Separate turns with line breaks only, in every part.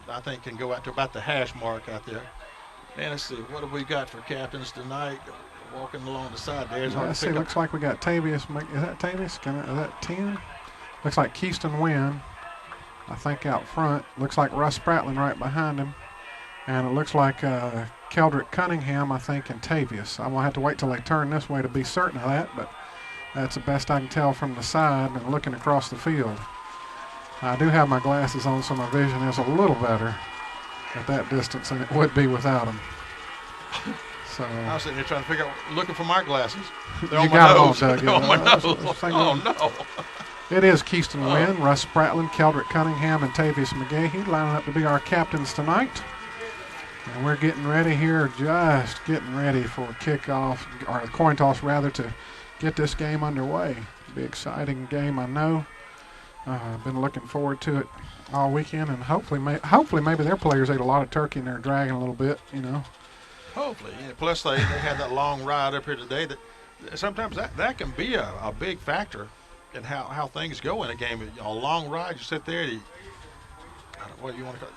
I think can go out to about the hash mark out there. And let's see, what have we got for captains tonight? Walking along the side there. It's hard
Let's
to
see,
pick up.
looks like we got Tavius. Is that Tavius? Is that 10? Looks like Keyston Wynn, I think, out front. Looks like Russ Spratlin right behind him. And it looks like Keldrick Cunningham, I think, and Tavius. I'm going to have to wait till they turn this way to be certain of that, but that's the best I can tell from the side and looking across the field. I do have my glasses on, so my vision is a little better at that distance than it would be without them. So
I was sitting here trying to figure out, looking for my glasses. They're
you
on my
got
nose.
it on, Doug.
They're on my nose.
Oh,
no.
It is Keyston Wynn, Russ Spratlin, Keldrick Cunningham, and Tavius McGahee lining up to be our captains tonight. And we're getting ready here, just getting ready for kickoff, or coin toss rather, to get this game underway. Be exciting game, I know. I've been looking forward to it all weekend, and hopefully maybe their players ate a lot of turkey and they're dragging a little bit, you know.
Hopefully. Yeah, plus, they had that long ride up here today. That sometimes that can be a big factor in how things go in a game. A long ride, you sit there, what do you want to call it?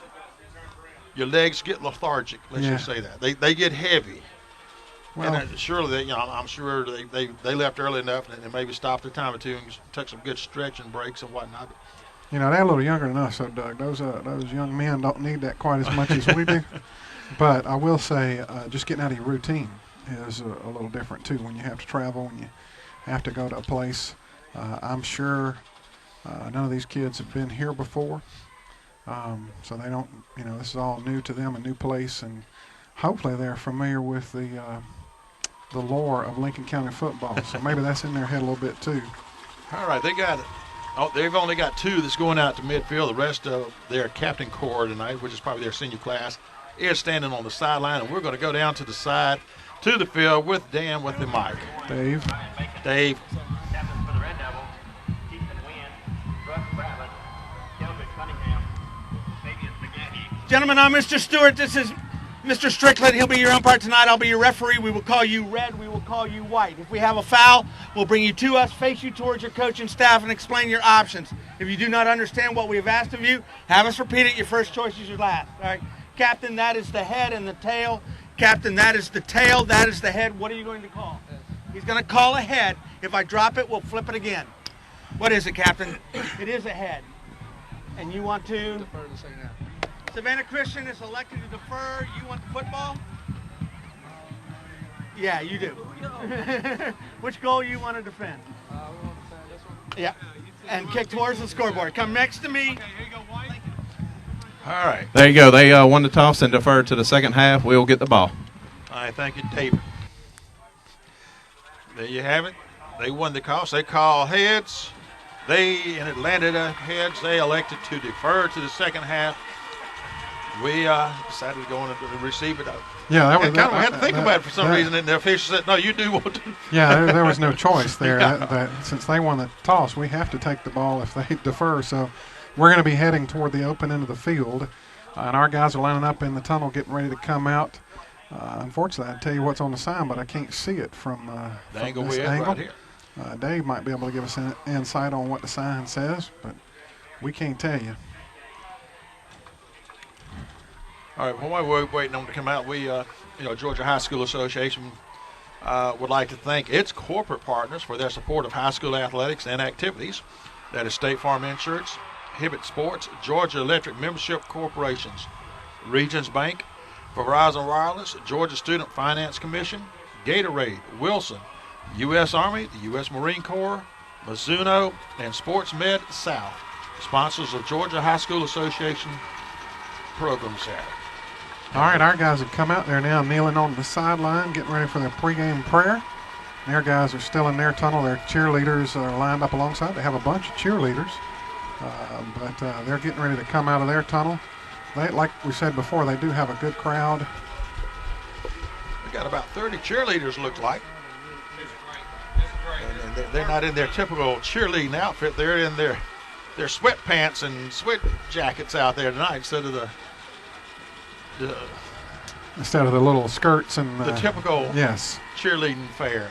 Your legs get lethargic. Let's just say that they get heavy. Well, and surely, I'm sure they left early enough and maybe stopped a time or two and took some good stretching breaks and whatnot.
You know, they're a little younger than us, so Doug. Those young men don't need that quite as much as we do. But I will say, just getting out of your routine is a little different too. When you have to travel, when you have to go to a place, I'm sure none of these kids have been here before, so they don't. You know, this is all new to them, a new place, and hopefully they're familiar with the lore of Lincoln County football. So maybe that's in their head a little bit too.
All right, they got it. Oh, they've only got 2 that's going out to midfield. The rest of their captain corps tonight, which is probably their senior class, is standing on the sideline, and we're going to go down to the side to the field with Dan with the mic. Dave.
Gentlemen, I'm Mr. Stewart. This is Mr. Strickland. He'll be your umpire tonight. I'll be your referee. We will call you red. We will call you white. If we have a foul, we'll bring you to us, face you towards your coach and staff, and explain your options. If you do not understand what we have asked of you, have us repeat it. Your first choice is your last. All right? Captain, that is the head and the tail. Captain, that is the tail. That is the head. What are you going to call? He's going to call a head. If I drop it, we'll flip it again. What is it, Captain? It is a head. And you want to?
Defer to the second half.
Savannah Christian is elected to defer. You want the football? Yeah, you do. Which goal you want to defend?
We want to defend this one.
Yeah. And kick towards the scoreboard. Come next to me.
All right.
There you go. They won the toss and deferred to the second half. We'll get the ball.
All right, thank you, David. There you have it. They won the toss. They call heads. And it landed at heads. They elected to defer to the second half. We decided to go in and receive it.
Yeah, that was.
We had to think about it for some reason, and the official said, "No, you do want to."
Yeah, there was no choice there. Since they won the toss, we have to take the ball if they defer. So we're going to be heading toward the open end of the field, and our guys are lining up in the tunnel, getting ready to come out. Unfortunately, I tell you what's on the sign, but I can't see it from
the angle
this
we have
angle.
right here.
Dave might be able to give us an insight on what the sign says, but we can't tell you.
All right, while we're waiting on them to come out, we, Georgia High School Association would like to thank its corporate partners for their support of high school athletics and activities. That is State Farm Insurance, Hibbett Sports, Georgia Electric Membership Corporations, Regions Bank, Verizon Wireless, Georgia Student Finance Commission, Gatorade, Wilson, U.S. Army, the U.S. Marine Corps, Mizuno, and Sports Med South, sponsors of Georgia High School Association programs there.
All right, our guys have come out there now, kneeling on the sideline, getting ready for their pregame prayer. Their guys are still in their tunnel. Their cheerleaders are lined up alongside. They have a bunch of cheerleaders, but they're getting ready to come out of their tunnel. Like we said before, they do have a good crowd.
We got about 30 cheerleaders, look like. And they're not in their typical cheerleading outfit. They're in their sweatpants and sweat jackets out there tonight instead of the
little skirts and
the typical
yes
cheerleading fare.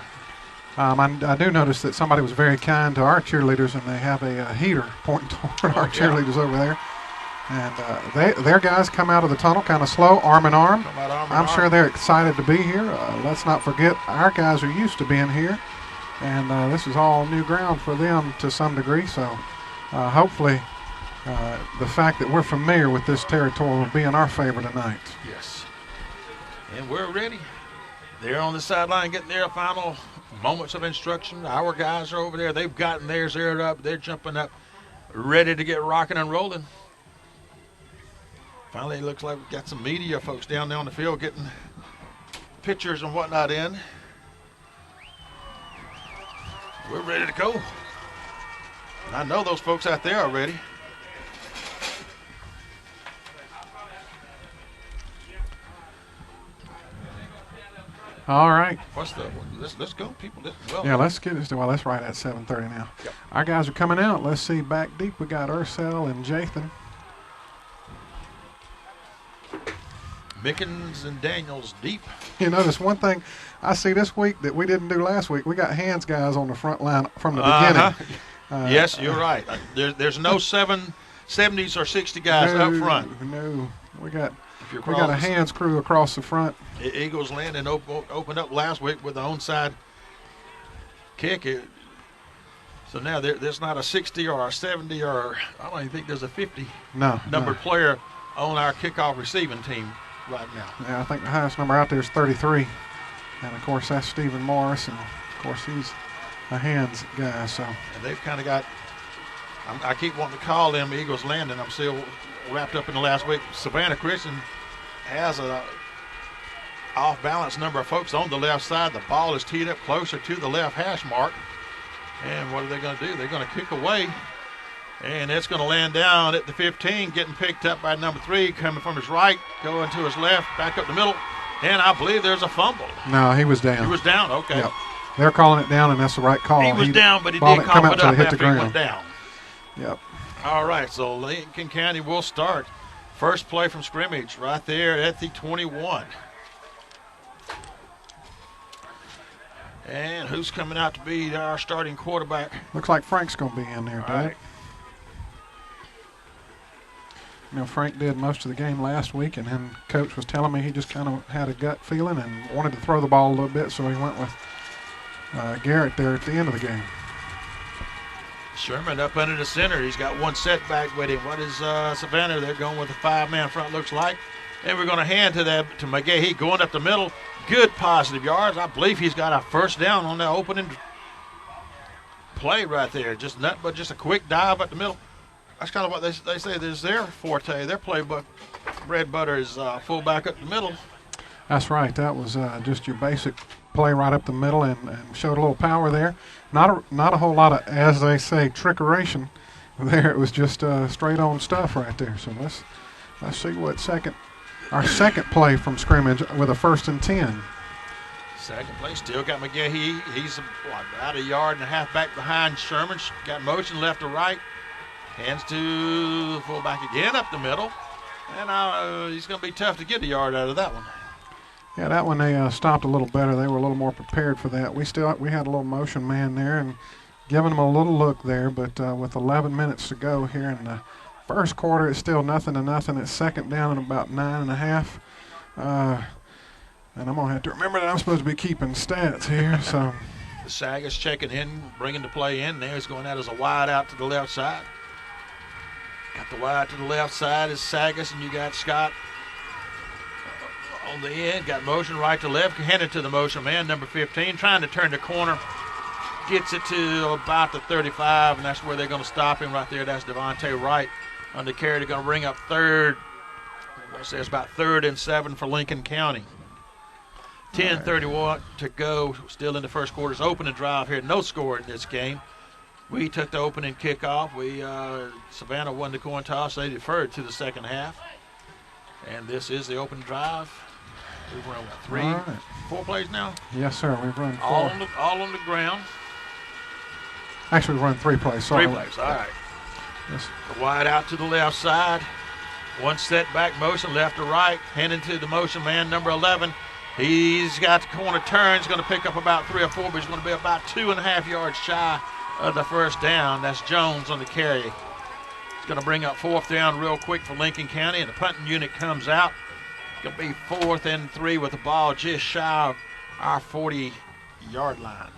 I do notice that somebody was very kind to our cheerleaders, and they have a heater pointing toward our cheerleaders over there. And their guys come out of the tunnel kind of slow, arm in arm.
Come out arm in
I'm
arm.
sure they're excited to be here. Let's not forget our guys are used to being here, and this is all new ground for them to some degree. So hopefully the fact that we're familiar with this territory will be in our favor tonight.
Yes. And we're ready. They're on the sideline getting their final moments of instruction. Our guys are over there. They've gotten theirs aired up. They're jumping up, ready to get rocking and rolling. Finally, it looks like we've got some media folks down there on the field getting pictures and whatnot in. We're ready to go. And I know those folks out there are ready.
All right.
Let's go, people.
Yeah, let's get this. Well, that's right at 7:30 now.
Yep.
Our guys are coming out. Let's see. Back deep, we got Ursel and Jathan.
Mickens and Daniels deep.
You notice one thing I see this week that we didn't do last week. We got hands guys on the front line from the beginning.
Yes, you're right. There's no 70s or 60 guys
no,
up front.
No, we got
If
we got a hands crew across the front.
Eagles Landing opened up last week with the onside kick. So now there's not a 60 or a 70 or I don't even think there's a 50 numbered player on our kickoff receiving team right now.
Yeah, I think the highest number out there is 33. And, of course, that's Stephen Morris. And, of course, he's a hands guy. So.
And they've kind of got I keep wanting to call them Eagles Landing. I'm still wrapped up in the last week. Savannah Christian has a off-balance number of folks on the left side. The ball is teed up closer to the left hash mark. And what are they going to do? They're going to kick away. And it's going to land down at the 15, getting picked up by number 3, coming from his right, going to his left, back up the middle. And I believe there's a fumble.
No, he was down.
He was down, okay.
Yep. They're calling it down, and that's the right call.
He was down, but he did cough it up after he went down.
Yep.
All right, so Lincoln County will start. First play from scrimmage right there at the 21. And who's coming out to be our starting quarterback?
Looks like Frank's going to be in there, Doug.
Right.
You know, Frank did most of the game last week, and then Coach was telling me he just kind of had a gut feeling and wanted to throw the ball a little bit, so he went with Garrett there at the end of the game.
Sherman up under the center. He's got one setback with him. What is Savannah? They're going with a 5-man front, looks like. And we're going to hand to McGahee going up the middle. Good positive yards. I believe he's got a first down on that opening play right there. Just nothing but just a quick dive up the middle. That's kind of what they say is their forte. Their bread butter is fullback up the middle.
That's right. That was just your basic play right up the middle and showed a little power there. Not a whole lot of, as they say, trickeration there. It was just straight on stuff right there. So let's see what our second play from scrimmage with a 1st and 10.
Second play, still got McGahee. He's about 1.5 yards back behind Sherman. Got motion left to right. Hands to the fullback again up the middle. And he's going to be tough to get a yard out of that one.
Yeah, that one they stopped a little better. They were a little more prepared for that. We had a little motion man there and giving them a little look there. But with 11 minutes to go here in the first quarter, it's still 0-0. It's second down and about 9.5. And I'm going to have to remember that I'm supposed to be keeping stats here. So
the Sagas checking in, bringing the play in. There he's going out as a wide out to the left side. Got the wide to the left side is Sagas, and you got Scott on the end. Got motion right to left, handed to the motion man, number 15, trying to turn the corner. Gets it to about the 35, and that's where they're going to stop him right there. That's Devontae Wright on the carry. They're going to bring up third. I say it's about 3rd and 7 for Lincoln County. 10:31 to go. Still in the first quarter's opening drive here. No score in this game. We took the opening kickoff. Savannah won the coin toss. They deferred to the second half. And this is the opening drive. We've run 4 plays now?
Yes, sir. We've run 4.
All on the ground.
Actually, we've run 3 plays. Sorry.
3 plays, all right.
Yes.
The wide out to the left side. One setback motion left to right. Handing to the motion man, number 11. He's got the corner turn. He's going to pick up about 3 or 4, but he's going to be about 2.5 yards shy of the first down. That's Jones on the carry. going to bring up 4th down real quick for Lincoln County, and the punting unit comes out. It's going to be 4th and 3 with the ball just shy of our 40-yard line.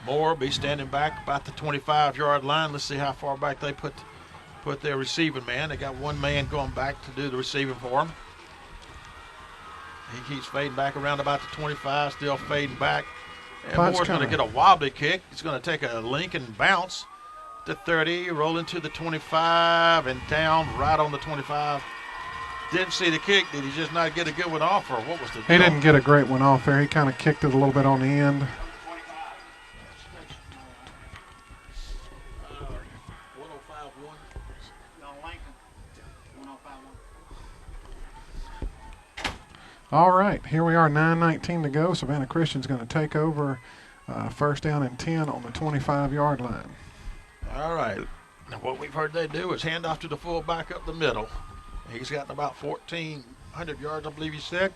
Moore will be standing back about the 25-yard line. Let's see how far back they put their receiving man. They got one man going back to do the receiving for them. He keeps fading back around about the 25, still fading back. And Moore's going to get a wobbly kick. He's going to take a Lincoln bounce to 30, roll into the 25, and down right on the 25. Didn't see the kick. Did he just not get a good one off, or what was the deal?
He didn't get a great one off there. He kind of kicked it a little bit on the end. All right, here we are, 9:19 to go. Savannah Christian's going to take over 1st down and 10 on the 25-yard line.
All right. Now what we've heard they do is hand off to the fullback up the middle. He's got about 1,400 yards, I believe he said.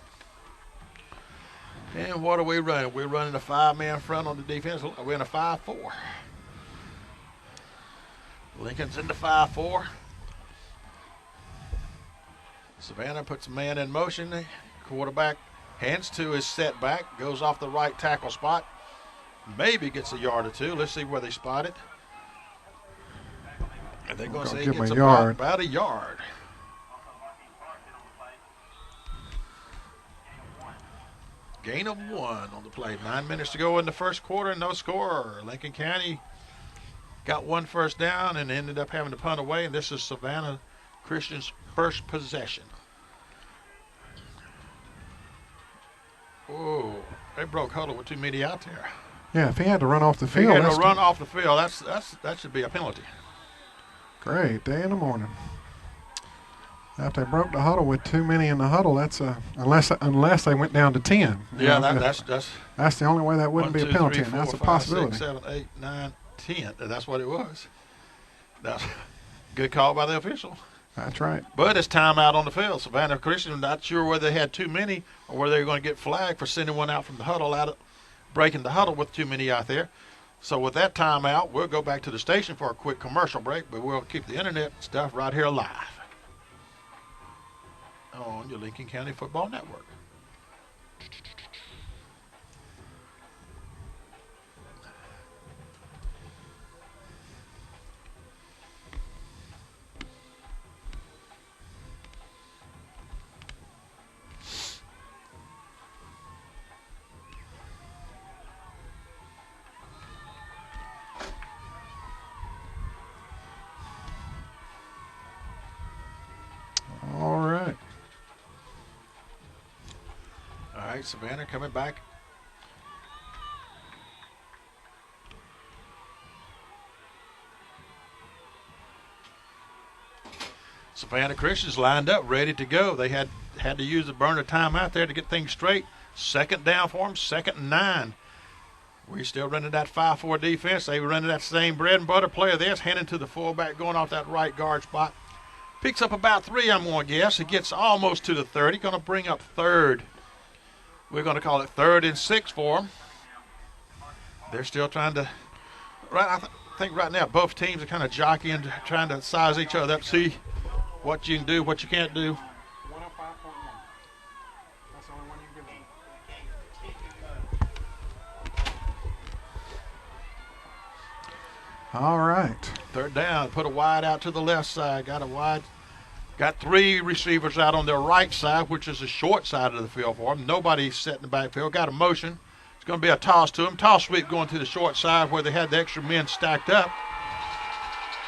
And what are we running? We're running a 5-man front on the defense. We're in a 5-4. Lincoln's in the 5-4. Savannah puts a man in motion. Quarterback hands to his setback, goes off the right tackle spot. Maybe gets a yard or two. Let's see where they spot it. And they're going to say he gets about a yard. Gain of 1 on the play. 9 minutes to go in the first quarter, no score. Lincoln County got 1 first down and ended up having to punt away, and this is Savannah Christian's first possession. Oh, they broke huddle with too many out there.
Yeah, if he had to run off the field.
He had to run off the field. That should be a penalty.
Great day in the morning. After they broke the huddle with too many in the huddle, that's unless they went down to 10.
Yeah, that's
the only way that wouldn't
1,
be
2,
a penalty,
3, 4,
and that's a
5,
possibility.
6, 7, 8, 9, 10. That's what it was. That's good call by the official.
That's right.
But it's timeout on the field. Savannah Christian, not sure whether they had too many or whether they were going to get flagged for sending one out from the huddle, breaking the huddle with too many out there. So with that timeout, we'll go back to the station for a quick commercial break, but we'll keep the internet stuff right here live on your Lincoln County Football Network.
All right.
All right, Savannah coming back. Savannah Christian's lined up, ready to go. They had to use the burner time out there to get things straight. 2nd down for them, 2nd and 9. We're still running that 5-4 defense. They were running that same bread and butter play of this, handing to the fullback, going off that right guard spot. Picks up about 3, I'm going to guess. It gets almost to the 30. Going to bring up 3rd. We're going to call it 3rd and 6 for them. They're still trying to. I think right now both teams are kind of jockeying, trying to size each other up, see what you can do, what you can't do.
105.1. That's the only one you can give me.
All right.
3rd down, put a wide out to the left side. Got 3 receivers out on their right side, which is the short side of the field for them. Nobody set in the backfield. Got a motion. It's going to be a toss to them. Toss sweep going to the short side where they had the extra men stacked up.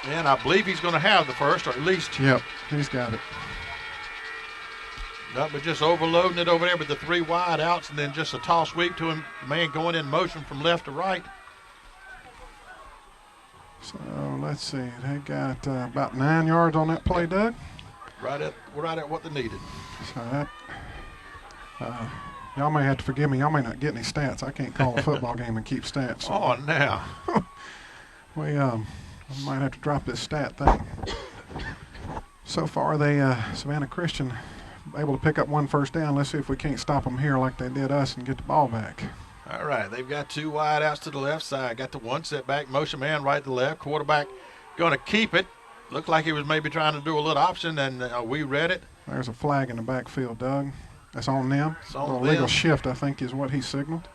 And I believe he's going to have the first, or at least.
Yep, he's got it.
No, but just overloading it over there with the 3 wide outs and then just a toss sweep to him. Man going in motion from left to right.
So let's see. They got about 9 yards on that play, Doug.
Right at what they needed.
So that, y'all may have to forgive me. Y'all may not get any stats. I can't call a football game and keep stats. So
Oh, now.
we might have to drop this stat thing. So far, they Savannah Christian able to pick up 1 first down. Let's see if we can't stop them here like they did us and get the ball back.
All right, they've got two wide outs to the left side. Got the one setback, motion man right to left. Quarterback going to keep it. Looked like he was maybe trying to do a little option, and we read it.
There's a flag in the backfield, Doug. That's on them.
It's on
a
them.
legal shift, I think, is what he signaled.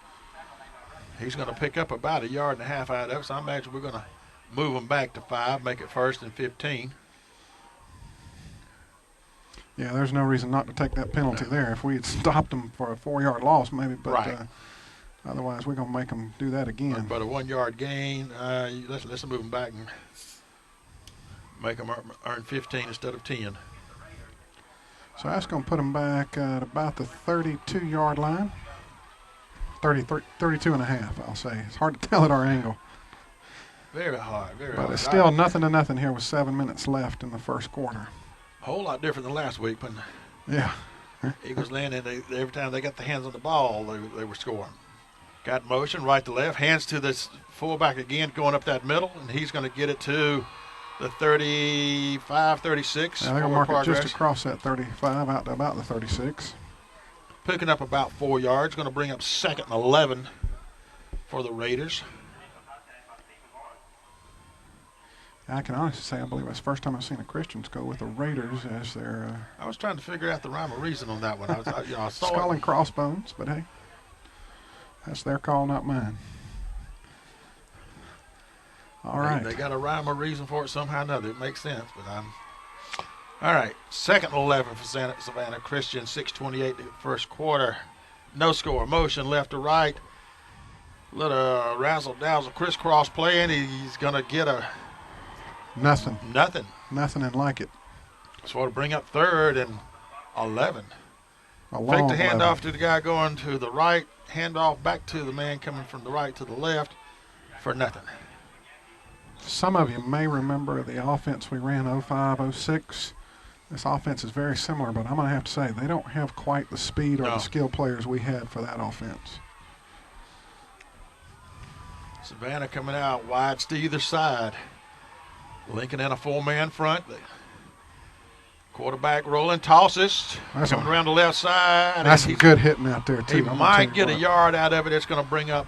He's going to pick up about 1.5 yards out of it, so I imagine we're going to move them back to 5, make it 1st and 15.
Yeah, there's no reason not to take that penalty there. If we had stopped them for a 4-yard loss, maybe, but
Right.
Otherwise we're going to make them do that again.
But a 1-yard gain, let's move them back and make them earn 15 instead of 10.
So that's going to put them back at about the 32-yard line. 32 and a half, I'll say. It's hard to tell at our angle.
Very hard, very hard.
But it's still 0-0 here with 7 minutes left in the first quarter.
A whole lot different than last week when
Yeah.
Eagles landed. Every time they got the hands on the ball, they were scoring. Got motion right to left, hands to this fullback again, going up that middle, and he's going to get it to the 35, 36.
Yeah, they're going to mark it just across that 35 out to about the 36.
Picking up about 4 yards, going to bring up 2nd and 11 for the Raiders.
I can honestly say I believe it's the first time I've seen the Christians go with the Raiders as their
I was trying to figure out the rhyme or reason on that one. I saw
skull
it.
and crossbones, but hey, that's their call, not mine. All right.
They got a rhyme or reason for it somehow or another. It makes sense, but all right. 2nd and 11 for Savannah Christian. 6:28 the first quarter. No score. Motion left to right. Little razzle-dazzle crisscross play, and he's going to get a
Nothing and like it.
So to bring up 3rd and 11.
A
Fake
long
the
11.
handoff to the guy going to the right. Handoff back to the man coming from the right to the left for nothing.
Some of you may remember the offense we ran 05-06. This offense is very similar, but I'm going to have to say they don't have quite the speed or the skill players we had for that offense.
Savannah coming out wide to either side. Lincoln in a 4-man front. The quarterback rolling, tosses, coming around the left side.
That's some good hitting out there, too.
He might get a yard out of it. It's going to bring up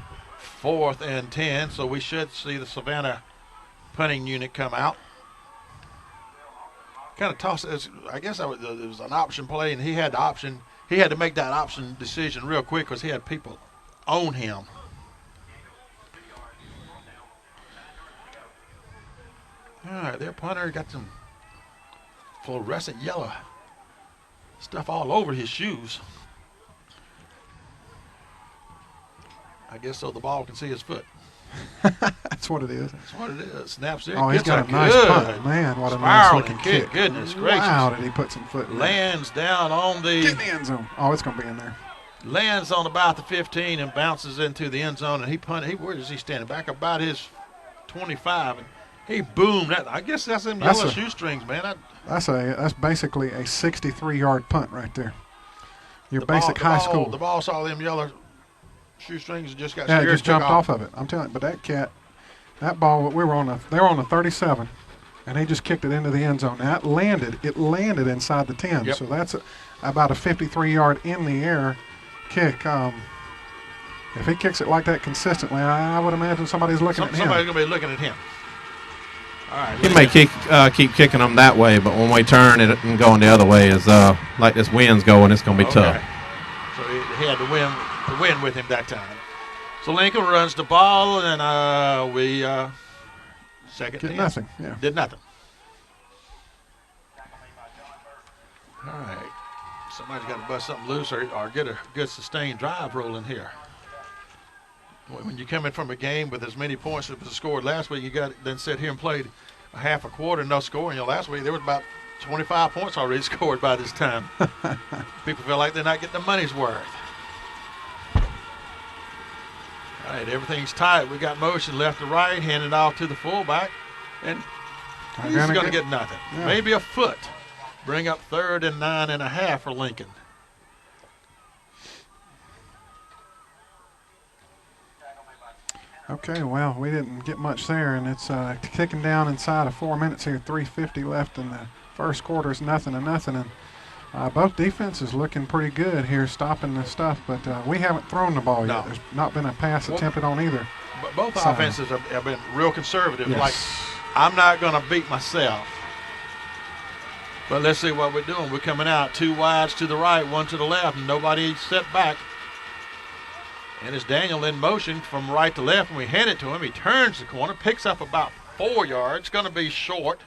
4th and 10, so we should see the Savannah punting unit come out. Kind of toss it. I guess it was an option play, and he had the option. He had to make that option decision real quick because he had people on him. All right, their punter got some fluorescent yellow stuff all over his shoes. I guess so the ball can see his foot.
That's what it is.
That's what it is. Snaps there.
Oh, he's got a nice punt. Man, what a nice looking kick.
Goodness gracious.
Wow, did he put some foot in there.
Lands down on the...
Get in the end zone. Oh, it's going to be in there.
Lands on about the 15 and bounces into the end zone, and he punted. Where is he standing? Back about his 25, and he boomed that. I guess that's them yellow shoestrings, man.
That's basically a 63-yard punt right there. Your basic high school.
The ball saw them yellow shoestrings and just got scared.
Yeah, it just jumped off of it. I'm telling you, but that ball, they were on the 37, and he just kicked it into the end zone. Now it landed inside the 10,
yep.
So that's about a 53-yard in the air kick. If he kicks it like that consistently, I would imagine somebody's looking at him.
Somebody's going to be looking at him. All right.
He may keep kicking them that way, but when we turn it and going the other way, is like this wind's going, it's going to be tough.
So he had the win with him that time. So Lincoln runs the ball, and we second
Get nothing. Yeah.
Did nothing. All right. Somebody's got to bust something loose or get a good sustained drive rolling here. When you come in from a game with as many points as was scored last week, you got then sit here and played a half a quarter, no scoring. Last week there was about 25 points already scored by this time. People feel like they're not getting the money's worth. All right, everything's tight. We got motion left to right, handed off to the fullback, and he's going to get nothing. Yeah. Maybe a foot. Bring up 3rd and 9.5 for Lincoln.
Okay, well, we didn't get much there, and it's ticking down inside of 4 minutes here. 3:50 left in the first quarter. It's 0-0, and Both defenses looking pretty good here, stopping this stuff, but we haven't thrown the ball
No.
yet. There's not been a pass attempted on either.
But both
So-
offenses have been real conservative.
Yes.
Like, I'm not going to beat myself. But let's see what we're doing. We're coming out 2 wides to the right, 1 to the left, and nobody set back. And it's Daniel in motion from right to left, and we hand it to him. He turns the corner, picks up about 4 yards. Going to be short.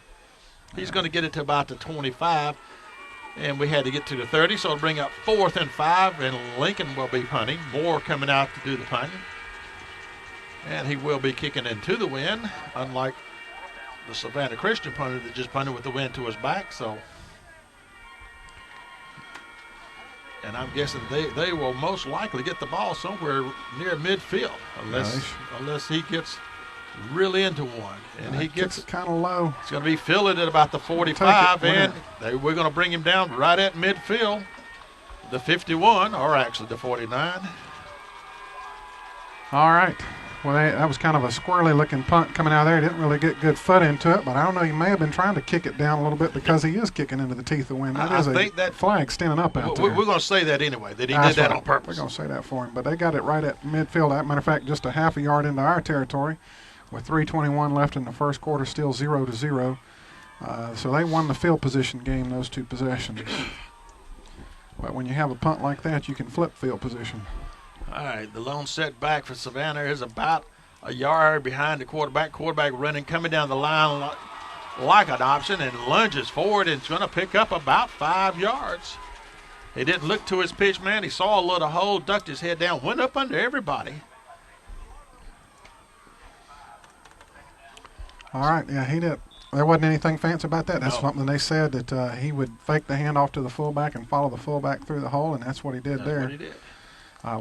He's going to get it to about the 25. And we had to get to the 30, so it'll bring up 4th and 5, and Lincoln will be punting. Moore coming out to do the punting. And he will be kicking into the wind, unlike the Savannah Christian punter that just punted with the wind to his back. So, and I'm guessing they will most likely get the ball somewhere near midfield, unless he gets really into one. And he gets
it kind of low.
It's going to be fielded at about the 45,
Take it,
and we're going to bring him down right at midfield, the 51, or actually the 49.
All right. Well, that was kind of a squirrely-looking punt coming out of there. He didn't really get good foot into it, but I don't know. He may have been trying to kick it down a little bit because he is kicking into the teeth of the wind. That is a flag standing up out there.
We're going to say that anyway, that he
That's
did that
right.
on purpose.
We're going to say that for him. But they got it right at midfield. As a matter of fact, just a half a yard into our territory with 3:21 left in the first quarter, still 0-0. So they won the field position game, those 2 possessions. But when you have a punt like that, you can flip field position.
All right, the lone setback for Savannah is about a yard behind the quarterback. Quarterback running, coming down the line like an option, and lunges forward, and it's going to pick up about 5 yards. He didn't look to his pitch man. He saw a little hole, ducked his head down, went up under everybody.
All right, yeah, he did. There wasn't anything fancy about that. That's
No.
something they said, that he would fake the handoff to the fullback and follow the fullback through the hole, and that's what he did
That's
there.
what he did.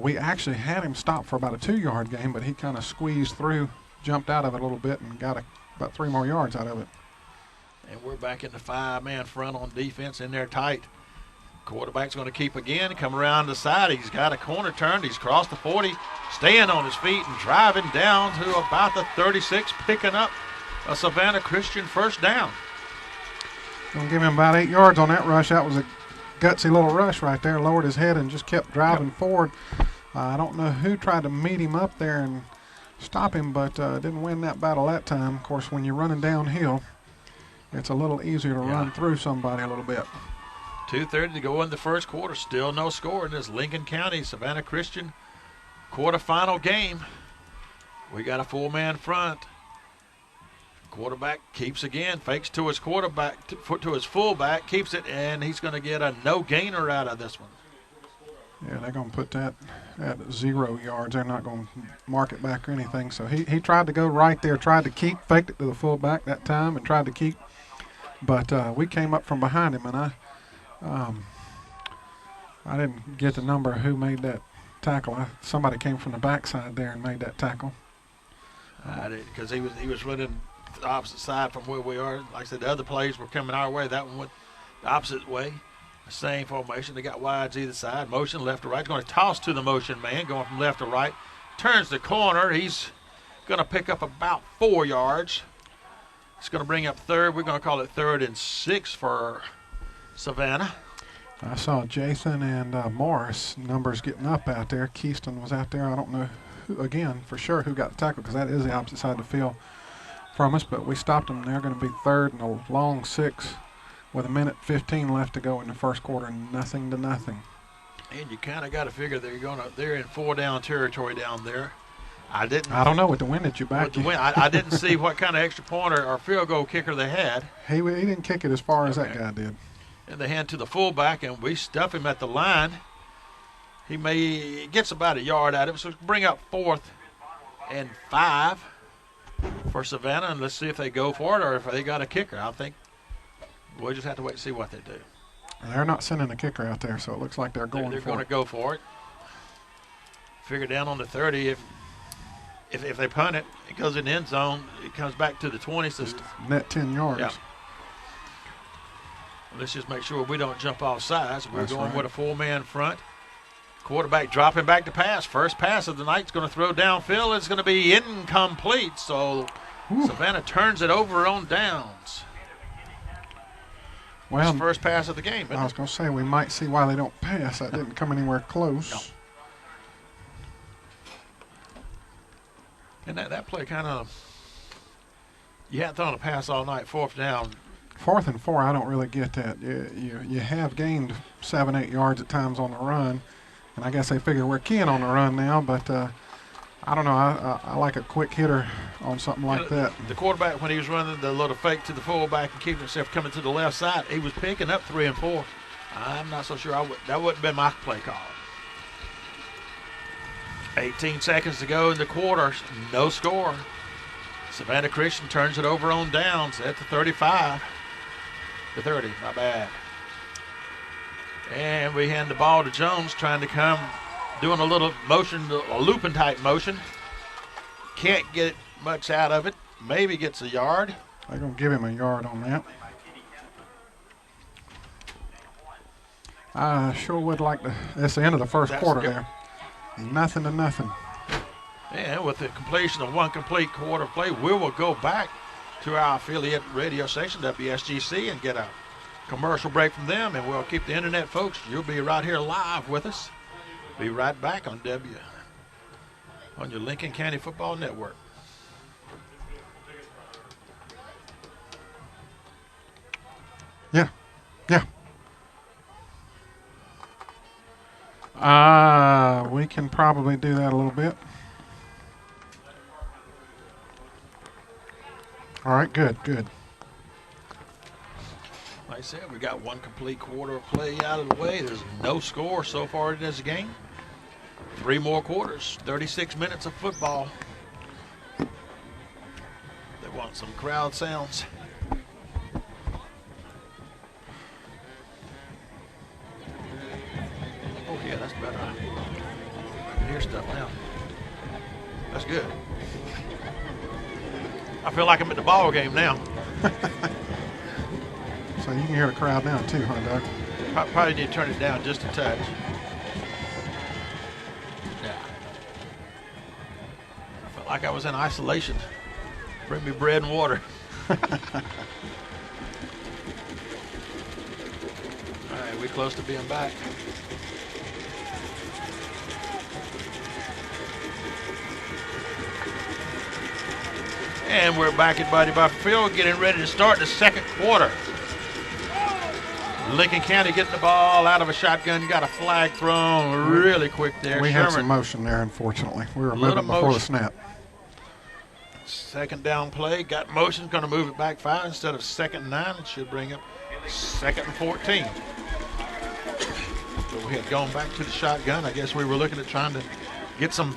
We actually had him stop for about a 2-yard gain, but he kind of squeezed through, jumped out of it a little bit, and got about 3 more yards out of it.
And we're back in the 5-man front on defense in there tight. Quarterback's going to keep again, come around the side. He's got a corner turned. He's crossed the 40, staying on his feet and driving down to about the 36, picking up a Savannah Christian first down.
Gonna give him about 8 yards on that rush. That was a gutsy little rush right there. Lowered his head and just kept driving forward. I don't know who tried to meet him up there and stop him, but didn't win that battle that time. Of course, when you're running downhill, it's a little easier to run through somebody a little bit.
2:30 to go in the first quarter. Still no score in this Lincoln County Savannah Christian quarterfinal game. We got a 4-man front. Quarterback keeps again, fakes to his quarterback, to his fullback, keeps it, and he's going to get a no gainer out of this one.
Yeah, they're going to put that at 0 yards. They're not going to mark it back or anything. So he tried to go right there, tried to keep, faked it to the fullback that time and tried to keep. But we came up from behind him, and I didn't get the number of who made that tackle. Somebody came from the backside there and made that tackle.
Because he was running the opposite side from where we are. Like I said, the other plays were coming our way. That one went the opposite way. Same formation. They got wides either side. Motion left to right. He's going to toss to the motion man, going from left to right. Turns the corner. He's going to pick up about 4 yards. It's going to bring up third. We're going to call it 3rd and 6 for Savannah.
I saw Jathan and Morris numbers getting up out there. Keyston was out there. I don't know, again, for sure who got the tackle because that is the opposite side of the field from us, but we stopped them. They're going to be 3rd and a long 6 with 1:15 left to go in the first quarter, 0-0.
And you kind of got to figure they're in 4-down territory down there. I
don't know with the wind at your back.
I didn't see what kind of extra point or field goal kicker they had.
He didn't kick it as far as that guy did.
And they hand to the fullback, and we stuff him at the line. He gets about a yard out of it, so bring up 4th and 5 for Savannah, and let's see if they go for it or if they got a kicker. I think we'll just have to wait and see what they do.
They're not sending a kicker out there, so it looks like they're going
They're
for
going to
it.
go for it. Figure down on the 30. If they punt it, it goes in the end zone. It comes back to the 20. So
net 10 yards.
Yeah. Let's just make sure we don't jump off sides. We're
That's
going
right.
with a 4-man front. Quarterback dropping back to pass. First pass of the night is going to throw downfield. It's going to be incomplete. So Savannah turns it over on downs.
Well,
It's the first pass of the game, isn't
I was going to say we might see why they don't pass. That didn't come anywhere close.
No. And that play kind of, you hadn't thrown a pass all night, 4th down.
4th and 4, I don't really get that. You have gained 7, 8 yards at times on the run, and I guess they figure we're keying on the run now, but I don't know. I like a quick hitter on something like that.
The quarterback, when he was running the little fake to the fullback and keeping himself coming to the left side, he was picking up 3 and 4. I'm not so sure that wouldn't have been my play call. 18 seconds to go in the quarter, no score. Savannah Christian turns it over on downs at the 35. The 30, my bad. And we hand the ball to Jones, trying to come, doing a little motion, a looping type motion. Can't get much out of it. Maybe gets a yard.
They're going to give him a yard on that. I sure would like to. That's the end of the first quarter there. Nothing to nothing.
And with the completion of one complete quarter play, we will go back to our affiliate radio station, WSGC, and get a commercial break from them, and we'll keep the internet folks. You'll be right here live with us. Be right back on your Lincoln County Football Network.
Yeah. We can probably do that a little bit. All right, good.
Like I said, we got one complete quarter of play out of the way. There's no score so far in this game. 3 more quarters, 36 minutes of football. They want some crowd sounds. Oh, yeah, that's better. I can hear stuff now. That's good. I feel like I'm at the ball game now.
So you can hear the crowd now too, huh, Doug?
Probably need to turn it down just a touch. Yeah. I felt like I was in isolation. Bring me bread and water. All right, we close to being back. And we're back at Buddy Buffer Field, getting ready to start the second quarter. Lincoln County getting the ball out of a shotgun, got a flag thrown really quick there.
We had some motion there, unfortunately. We were moving before the snap.
Second down play, got motion, going to move it back 5 instead of 2nd and 9. It should bring up 2nd and 14. So we had gone back to the shotgun. I guess we were looking at trying to get some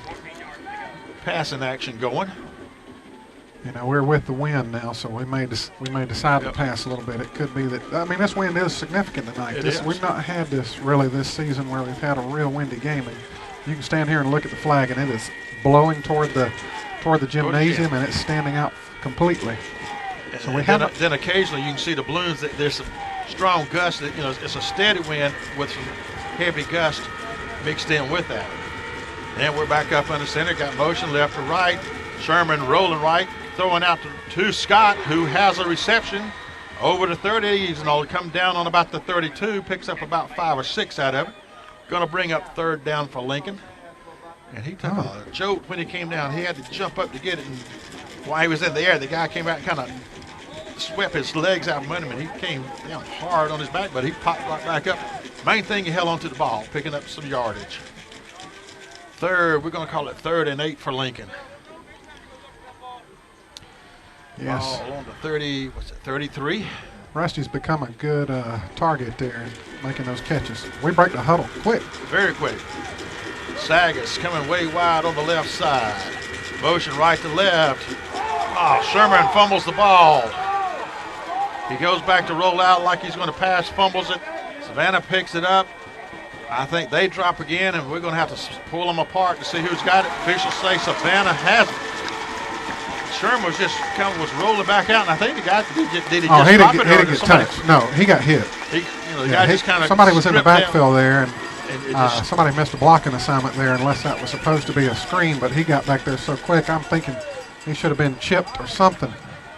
passing action going.
You know, we're with the wind now, so we may decide to pass a little bit. It could be that. I mean, this wind is significant tonight. We've not had this really this season where we've had a real windy game. And you can stand here and look at the flag, and it is blowing toward the gymnasium, and it's standing out completely. So we have.
Then occasionally you can see the balloons. There's some strong gusts. That, it's a steady wind with some heavy gusts mixed in with that. And we're back up under center. Got motion left to right. Sherman rolling right. Throwing out to Scott, who has a reception over the 30. He's going to come down on about the 32, picks up about 5 or 6 out of it. Going to bring up 3rd down for Lincoln. And he took a jolt when he came down. He had to jump up to get it. And while he was in the air, the guy came out and kind of swept his legs out from under him. And he came down hard on his back, but he popped right back up. Main thing, he held onto the ball, picking up some yardage. We're going to call it 3rd and 8 for Lincoln.
Yes.
Ball on the 33?
Rusty's become a good target there, making those catches. We break the huddle quick.
Very quick. Sagas coming way wide on the left side. Motion right to left. Sherman fumbles the ball. He goes back to roll out like he's going to pass, fumbles it. Savannah picks it up. I think they drop again, and we're going to have to pull them apart to see who's got it. Officials say Savannah has it. Sherman was rolling back out, and I think the guy did he just
he
stop
didn't
it, or
get touched. No, he got hit.
The guy just kind of
somebody was in the backfield there, and
just,
somebody missed a blocking assignment there, unless that was supposed to be a screen. But he got back there so quick. I'm thinking he should have been chipped or something.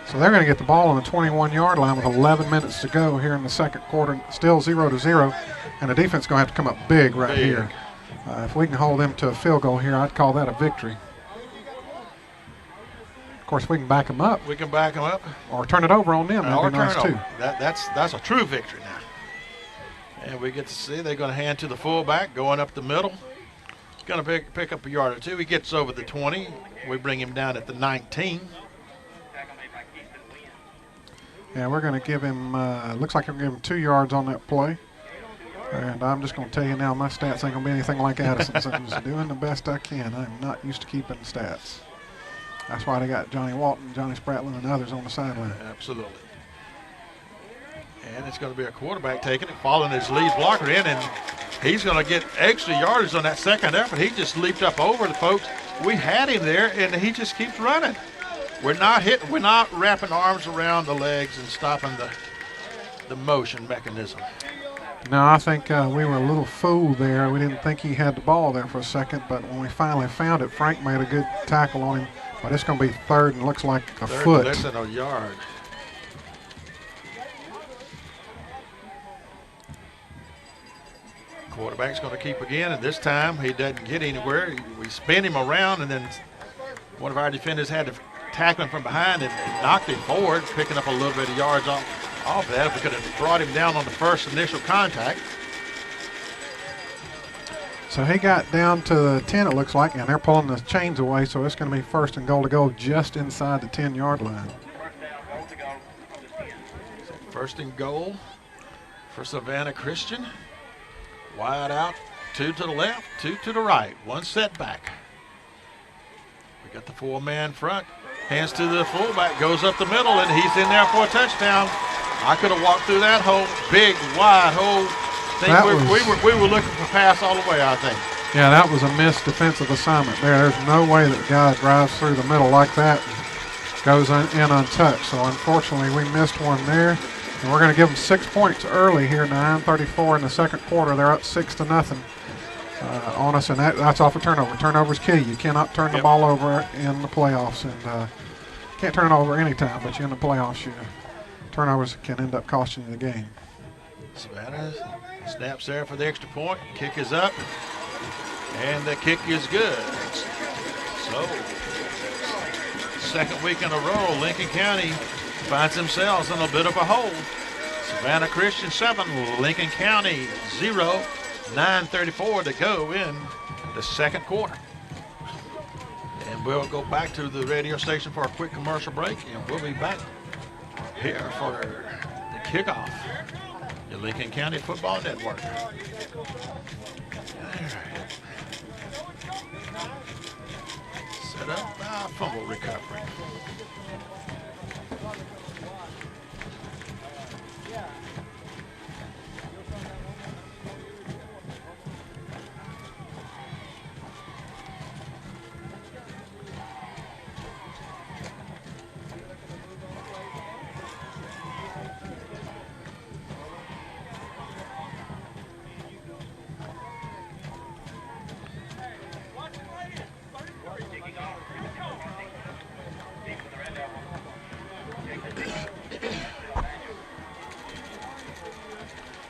So they're going to get the ball on the 21-yard line with 11 minutes to go here in the second quarter. Still 0-0, and the defense is going to have to come up big here. If we can hold them to a field goal here, I'd call that a victory. Of course, we can back them up.
We can back them up.
Or turn it over on them. That'd be nice, too.
That's a true victory now. And we get to see they're going to hand to the fullback, going up the middle. He's going to pick up a yard or two. He gets over the 20. We bring him down at the 19.
Yeah, we're going to give him, looks like we're going to give him 2 yards on that play. And I'm just going to tell you now, my stats ain't going to be anything like Addison's. I'm just doing the best I can. I'm not used to keeping stats. That's why they got Johnny Walton, Johnny Spratlin, and others on the sideline.
Absolutely. And it's going to be a quarterback taking it, following his lead blocker in, and he's going to get extra yardage on that second effort. He just leaped up over the folks. We had him there, and he just keeps running. We're not hitting. We're not wrapping arms around the legs and stopping the motion mechanism.
No, I think we were a little fooled there. We didn't think he had the ball there for a second, but when we finally found it, Frank made a good tackle on him. But it's going to be third and looks like a foot.
Less than a yard. Quarterback's going to keep again, and this time he doesn't get anywhere. We spin him around, and then one of our defenders had to tackle him from behind and knocked him forward, picking up a little bit of yards off that. If we could have brought him down on the first initial contact.
So he got down to the 10, it looks like, and they're pulling the chains away, so it's going to be first and goal to go just inside the 10-yard line.
First and goal for Savannah Christian. Wide out, 2 to the left, 2 to the right, 1 setback. We got the 4-man front. Hands to the fullback, goes up the middle, and he's in there for a touchdown. I could have walked through that hole, big, wide hole. We were looking for pass all the way, I think.
Yeah, that was a missed defensive assignment there. There's no way that the guy drives through the middle like that and goes in untouched. So, unfortunately, we missed one there. And we're going to give them 6 points early here, 9:34 in the second quarter. They're up 6-0 on us, and that's off a turnover. Turnovers kill you. You cannot turn the ball over in the playoffs, and can't turn it over any time, but in the playoffs, turnovers can end up costing you the game.
Savannah snaps there for the extra point. Kick is up, and the kick is good. So, second week in a row, Lincoln County finds themselves in a bit of a hole. Savannah Christian 7, Lincoln County 0, 9:34 to go in the second quarter. And we'll go back to the radio station for a quick commercial break, and we'll be back here for the kickoff. The Lincoln County Football Network. All right. Set up fumble recovery.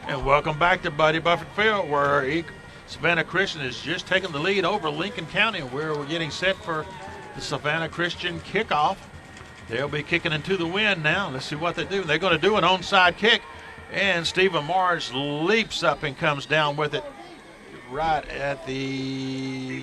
And welcome back to Buddy Buffett Field, where Savannah Christian is just taking the lead over Lincoln County, where we're getting set for the Savannah Christian kickoff. They'll be kicking into the wind now. Let's see what they do. They're going to do an onside kick, and Stephen Marsh leaps up and comes down with it right at the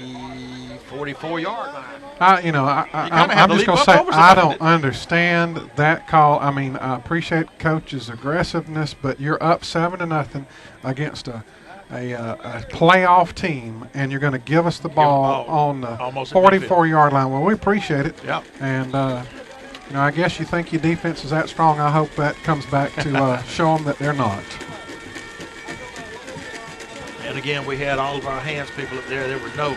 44-yard line.
I'm just going to say I don't understand that call. I mean, I appreciate coach's aggressiveness, but you're up 7-0 against a playoff team, and you're going to give us the ball on the 44-yard line. Well, we appreciate it.
Yep.
And I guess you think your defense is that strong. I hope that comes back to show them that they're not.
And again, we had all of our hands people up there. There were no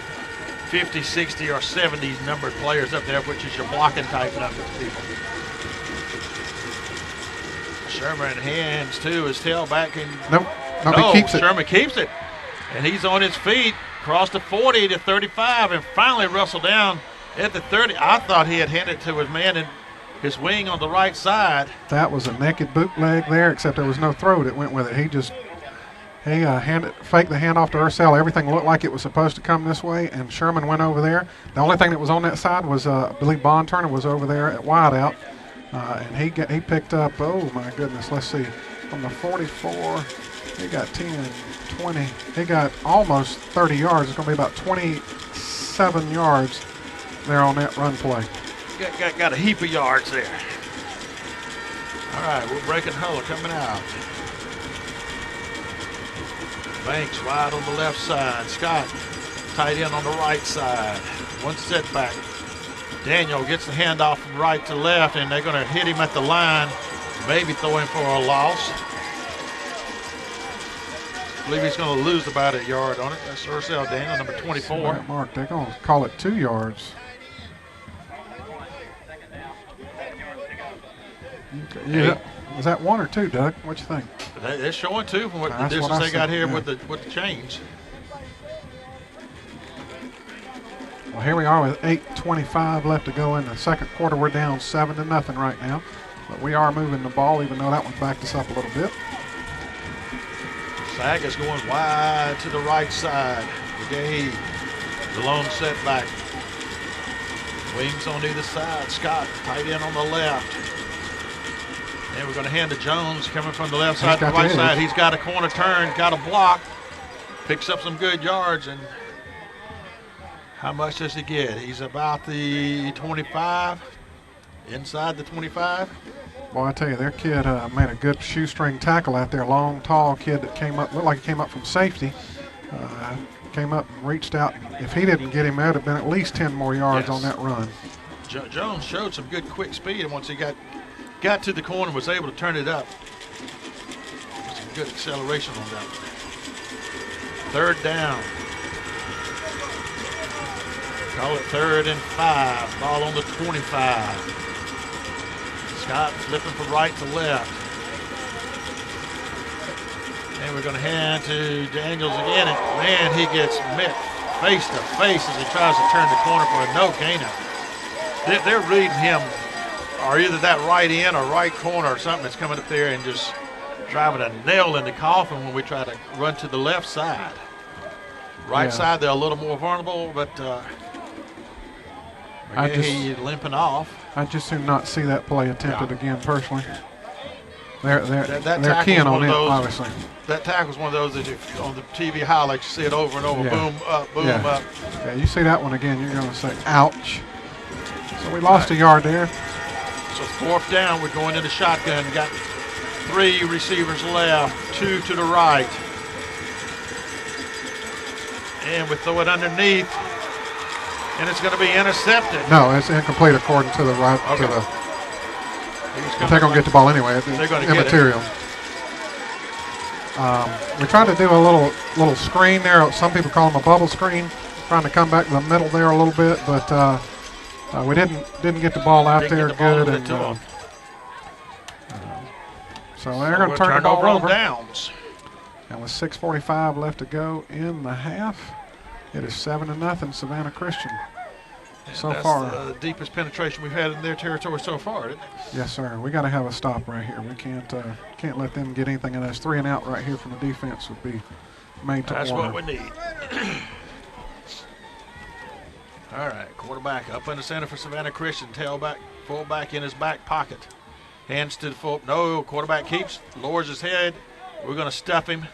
50, 60, or 70 numbered players up there, which is your blocking type numbers people. Sherman hands to his tailback.
He keeps it.
Sherman keeps it. And he's on his feet, across the 40 to 35, and finally wrestled down at the 30. I thought he had handed it to his man, and his wing on the right side.
That was a naked bootleg there, except there was no throw that went with it. He faked the handoff to Ursell. Everything looked like it was supposed to come this way, and Sherman went over there. The only thing that was on that side was, I believe, Bond Turner was over there at wideout, and he picked up. Oh my goodness, let's see, from the 44, he got 10, 20. He got almost 30 yards. It's going to be about 27 yards there on that run play.
Got a heap of yards there. All right, we're breaking huddle coming out. Banks wide on the left side. Scott tight end on the right side. One setback. Daniel gets the handoff from right to left, and they're going to hit him at the line. Maybe throw him for a loss. I believe he's going to lose about a yard on it. That's Ursell Daniel, number 24.
Right, Mark, they're going to call it 2 yards. Yeah, was that 1 or 2, Doug? What you think?
They're showing 2 from what the
That's
distance
what I
they got
said,
here
yeah.
with the chains.
Well, here we are with 8:25 left to go in the second quarter. We're down 7-0 right now, but we are moving the ball, even though that one backed us up a little bit.
Saga's going wide to the right side. Brigade, the lone setback. Wings on either side. Scott, tight end on the left. And we're going to hand to Jones coming from the left side to the right side. He's got a corner turn, got a block. Picks up some good yards. And how much does he get? He's about the 25, inside the 25.
Boy, I tell you, their kid made a good shoestring tackle out there. Long, tall kid that came up, looked like he came up from safety. Came up and reached out. If he didn't get him, there would have been at least 10 more yards on that run.
Jones showed some good quick speed, and once he got to the corner, was able to turn it up. Some good acceleration on that one. 3rd down. Call it 3rd and 5. Ball on the 25. Scott flipping from right to left. And we're going to hand to Daniels again. And man, he gets met face to face as he tries to turn the corner for a no gainer. They're reading him, or either that right end or right corner or something that's coming up there and just driving a nail in the coffin when we try to run to the left side. Right side, they're a little more vulnerable, but he's limping off.
I just do not see that play attempted again, personally. They're keying on it, obviously.
That tackle's one of those that on the TV highlights you see it over and over, boom up, boom up.
Yeah, you see that one again, you're going to say, ouch. So we lost a yard there.
So 4th down, we're going into shotgun. Got 3 receivers left, 2 to the right. And we throw it underneath, and it's going to be intercepted.
No, it's incomplete according to the right.
Okay.
But they're going to get the ball anyway.
They're going to
immaterial. We tried to do a little screen there. Some people call them a bubble screen, trying to come back to the middle there a little bit, but we didn't get the ball out there good. And so they're going to turn the ball over.
Downs.
And with 6:45 left to go in the half, it is 7-0 Savannah Christian.
That's
far,
the deepest penetration we've had in their territory so far, isn't it?
Yes, sir. We got to have a stop right here. We can't let them get anything in us. 3 and out right here from the defense would be made to
That's
order.
what we need. All right, quarterback up in the center for Savannah Christian. Tailback, fullback in his back pocket. Hands to the full. No, quarterback keeps, lowers his head. We're going to stuff him.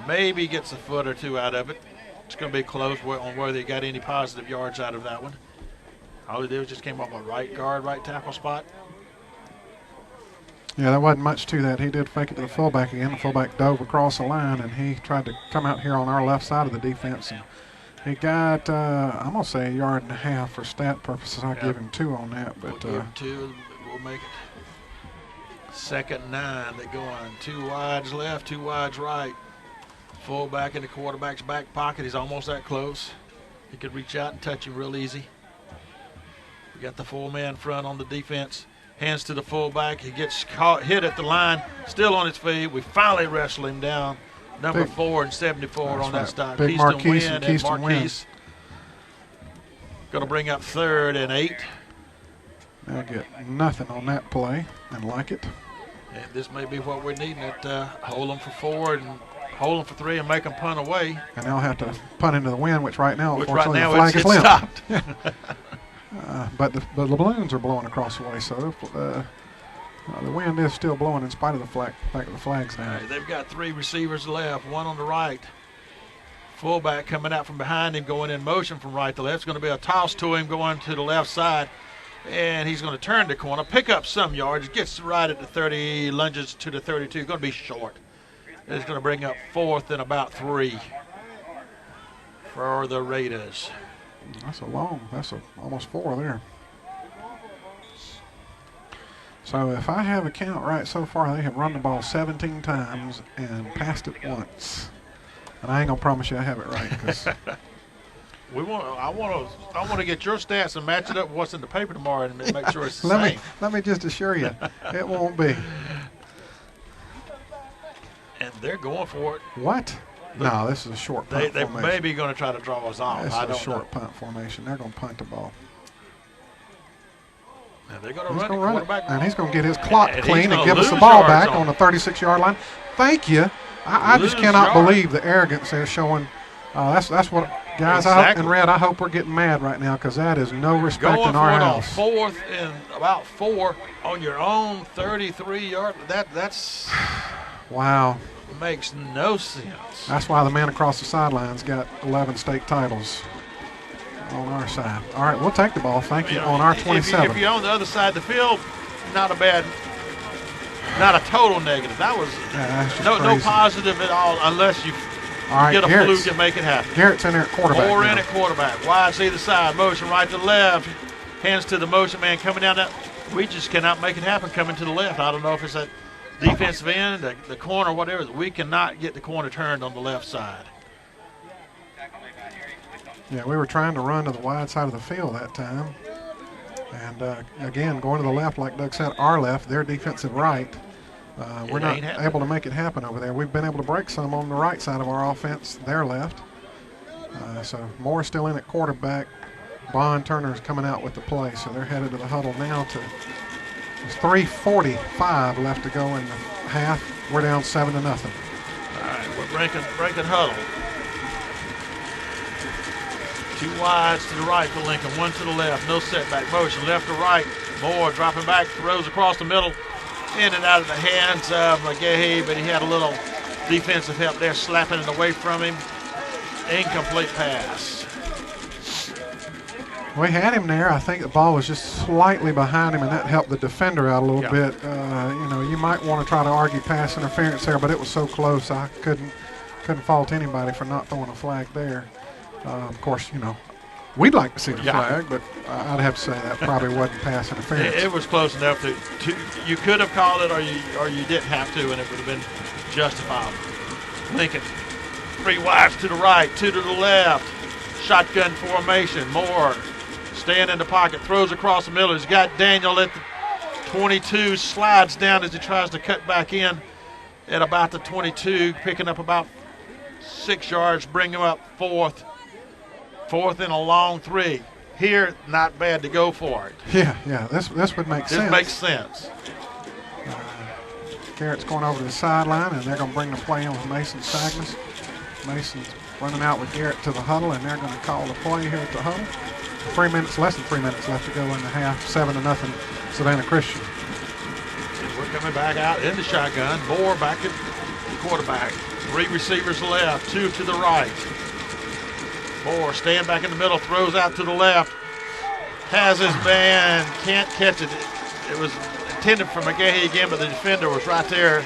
Maybe gets a foot or 2 out of it. It's going to be close on whether he got any positive yards out of that one. All he did was just came off a right guard, right tackle spot.
Yeah, there wasn't much to that. He did fake it to the fullback again. The fullback dove across the line, and he tried to come out here on our left side of the defense. And he got, I'm going to say, 1.5 yards for stat purposes. I'll give him 2 on that. But
we'll give 2. We'll make it 2nd and 9. They're going 2 wides left, 2 wides right. Fullback in the quarterback's back pocket. He's almost that close. He could reach out and touch him real easy. We got the 4-man front on the defense. Hands to the fullback. He gets hit at the line. Still on his feet. We finally wrestle him down. Number 4 and 74 on that stop.
Big Marquise and Keyston Wynn.
Going to bring up 3rd and 8.
They'll get nothing on that play and like it.
And this may be what we're needing at hold them for 4 and hold them for 3 and make them punt away.
And they'll have to punt into the wind, which right now,
Which
unfortunately,
right now
the flag is
it's
limp.
stopped.
But the balloons are blowing across the way, so the wind is still blowing in spite of the fact that the flag's
All
down.
right, they've got 3 receivers left, 1 on the right. Fullback coming out from behind him, going in motion from right to left. It's going to be a toss to him going to the left side. And he's going to turn the corner, pick up some yards, gets right at the 30, lunges to the 32. Going to be short. It's going to bring up 4th and about 3 for the Raiders.
That's almost 4 there. So if I have a count right so far, they have run the ball 17 times and passed it once. And I ain't gonna promise you I have it right, because
I want to get your stats and match it up with what's in the paper tomorrow and make sure it's the same.
let me just assure you, it won't be.
And they're going for it.
What? No, this is a short punt
They
formation.
may be going to try to draw us off.
This
I
is a
don't
short
know.
punt formation. They're going to punt the ball.
And they're going to
He's
run
going
the
to run it,
quarterback.
and he's going to get his clock
And he's
clean and
gonna
give us the
lose
ball
yards
back
on
on the 36-yard line. Thank you. I just
Lose
cannot
yards.
believe the arrogance they're showing. That's what, guys. I hope,
Exactly.
and Red, I hope we're getting mad right now, because that is no respect
Going
in our
for it
house.
on 4th and about 4 on your own 33-yard. That's
Wow.
makes no sense.
That's why the man across the sidelines got 11 state titles on our side. All right, we'll take the ball. Thank you.
You know,
On our
if
27.
you're on the other side of the field, not a total negative. That was
Yeah, that's just
no
crazy.
positive at all, unless you
All right,
get a
Garrett's,
fluke and make it happen.
Garrett's in there at quarterback.
4
now.
in at quarterback. Wide to either side. Motion right to left. Hands to the motion man coming down that. We just cannot make it happen coming to the left. I don't know if it's that defensive end, the corner, whatever. We cannot get the corner turned on the left side.
Yeah, we were trying to run to the wide side of the field that time. And again, going to the left, like Doug said, our left, their defensive right. We're not
ain't happening.
able to make it happen over there. We've been able to break some on the right side of our offense, their left. So Moore's still in at quarterback. Bond Turner's coming out with the play, so they're headed to the huddle now. There's 3:45 left to go in the half. We're down 7-0.
All right, we're breaking huddle. 2 wides to the right for Lincoln, 1 to the left. No setback motion, left to right. Moore dropping back, throws across the middle, in and out of the hands of McGahee, but he had a little defensive help there, slapping it away from him. Incomplete pass.
We had him there. I think the ball was just slightly behind him, and that helped the defender out a little
Yeah.
bit. You might want to try to argue pass interference there, but it was so close I couldn't fault anybody for not throwing a flag there. Of course, we'd like to see the flag, but I'd have to say that probably wasn't pass interference.
It was close enough that you could have called it, or you didn't have to, and it would have been justifiable. Lincoln, 3 wides to the right, 2 to the left. Shotgun formation. Moore staying in the pocket, throws across the middle. He's got Daniel at the 22, slides down as he tries to cut back in at about the 22, picking up about 6 yards, bring him up 4th. 4th and a long 3. Here, not bad to go for it.
Yeah. This would make sense.
This makes sense.
Garrett's going over to the sideline, and they're going to bring the play on with Mason Sagnas. Mason's running out with Garrett to the huddle, and they're going to call the play here at the huddle. Less than 3 minutes left to go in the half. 7-0, Savannah Christian.
And we're coming back out in the shotgun. Moore back at quarterback. 3 receivers left, 2 to the right. Moore staying back in the middle, throws out to the left. Has his man, can't catch it. It was intended for McGahee again, but the defender was right there.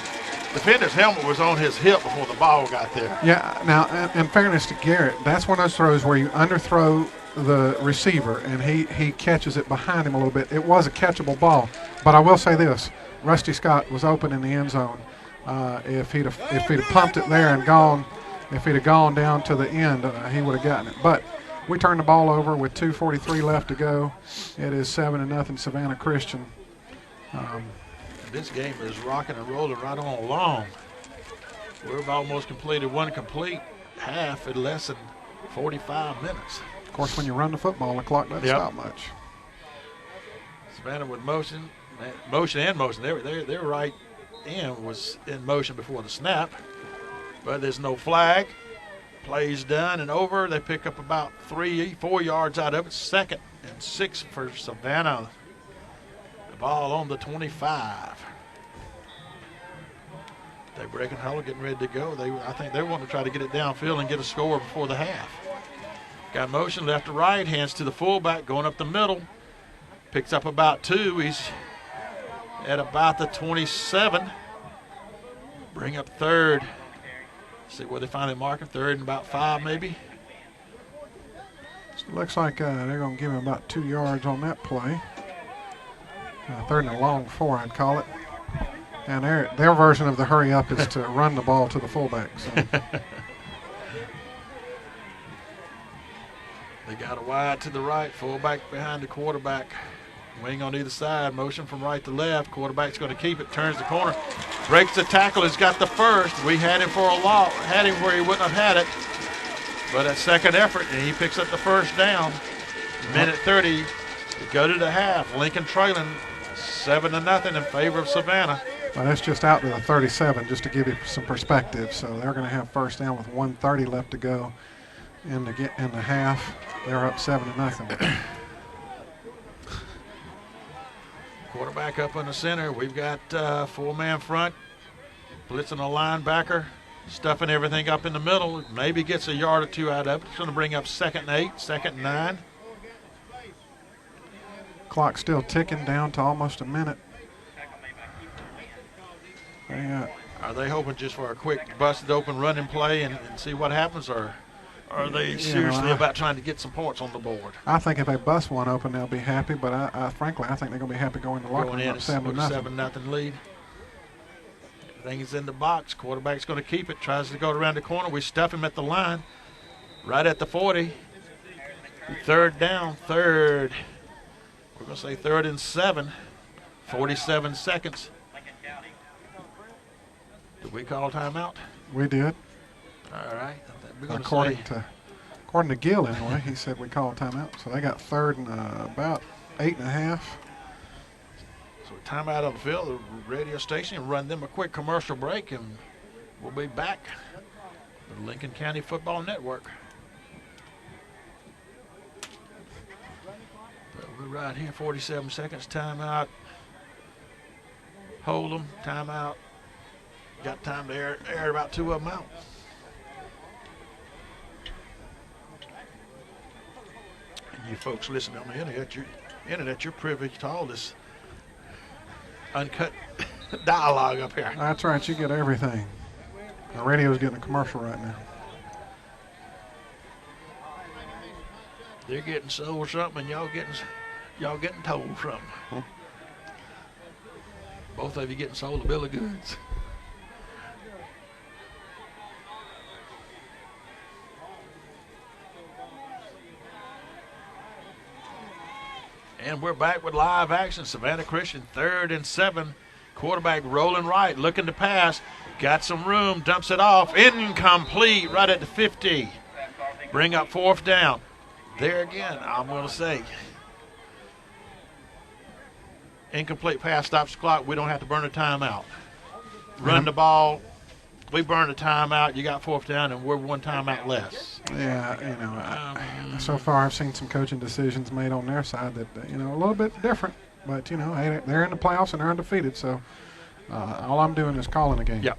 The defender's helmet was on his hip before the ball got there.
Yeah, now, in fairness to Garrett, that's one of those throws where you underthrow the receiver, and he catches it behind him a little bit. It was a catchable ball, but I will say this. Rusty Scott was open in the end zone. If he'd have pumped it there and gone, if he'd have gone down to the end, he would have gotten it. But we turned the ball over with 2:43 left to go. It is 7-0 Savannah Christian.
This game is rocking and rolling right on along. We've almost completed 1 complete half in less than 45 minutes.
Of course, when you run the football, the clock doesn't
Yep.
stop much.
Savannah with motion. Their right end was in motion before the snap, but there's no flag. Play's done and over. They pick up about 3-4 yards out of it. 2nd and 6 for Savannah. The ball on the 25. They breaking huddle, getting ready to go. I think they want to try to get it downfield and get a score before the half. Got motion left to right, hands to the fullback, going up the middle. Picks up about 2. He's at about the 27. Bring up 3rd. See where they finally mark him. 3rd and about 5 maybe.
Looks like they're going to give him about 2 yards on that play. 3rd and a long 4, I'd call it. And their version of the hurry up is to run the ball to the fullback. So.
They got a wide to the right, fullback behind the quarterback. Wing on either side, motion from right to left. Quarterback's going to keep it, turns the corner, breaks the tackle, has got the first. We had him for a lot, had him where he wouldn't have had it. But a second effort, and he picks up the first down. Minute 30 to go to the half. Lincoln trailing 7-0 in favor of Savannah.
Well, that's just out to the 37, just to give you some perspective. So they're going to have first down with 1:30 left to go in the half. They're up 7-0.
Quarterback up in the center. We've got 4-man front, blitzing a linebacker, stuffing everything up in the middle. Maybe gets a yard or 2 out of it. It's going to bring up 2nd and 8, 2nd and 9.
Clock still ticking down to almost a minute.
Are they hoping just for a quick busted open running play and see what happens, or are they seriously about trying to get some points on the board?
I think if they bust one open, they'll be happy. But frankly, I think they're going to be happy going to the locker room up 7-0
lead. Everything is in the box. Quarterback's going to keep it. Tries to go around the corner. We stuff him at the line, right at the 40. 3rd down. 3rd. We're going to say 3rd and 7. 47 seconds. Did we call timeout?
We did.
All right.
According to Gill, anyway, he said we called timeout. So they got 3rd and about 8.5.
So timeout on the field, the radio station, run them a quick commercial break, and we'll be back. The Lincoln County Football Network. But we're right here, 47 seconds, timeout. Hold them, timeout. Got time to air about 2 of them out. And you folks listening on the internet, you're privy to all this uncut dialogue up here.
That's right, you get everything. The radio's getting a commercial right now.
They're getting sold something, and y'all getting told something.
Huh?
Both of you getting sold a bill of goods. And we're back with live action. Savannah Christian, 3rd and 7. Quarterback rolling right, looking to pass. Got some room, dumps it off. Incomplete, right at the 50. Bring up 4th down. There again, I'm going to say. Incomplete pass stops the clock. We don't have to burn a timeout. Run the ball. We burn a timeout. You got 4th down, and we're 1 timeout less.
Yeah, so far I've seen some coaching decisions made on their side that, a little bit different. But, hey, they're in the playoffs and they're undefeated. So all I'm doing is calling the game.
Yep.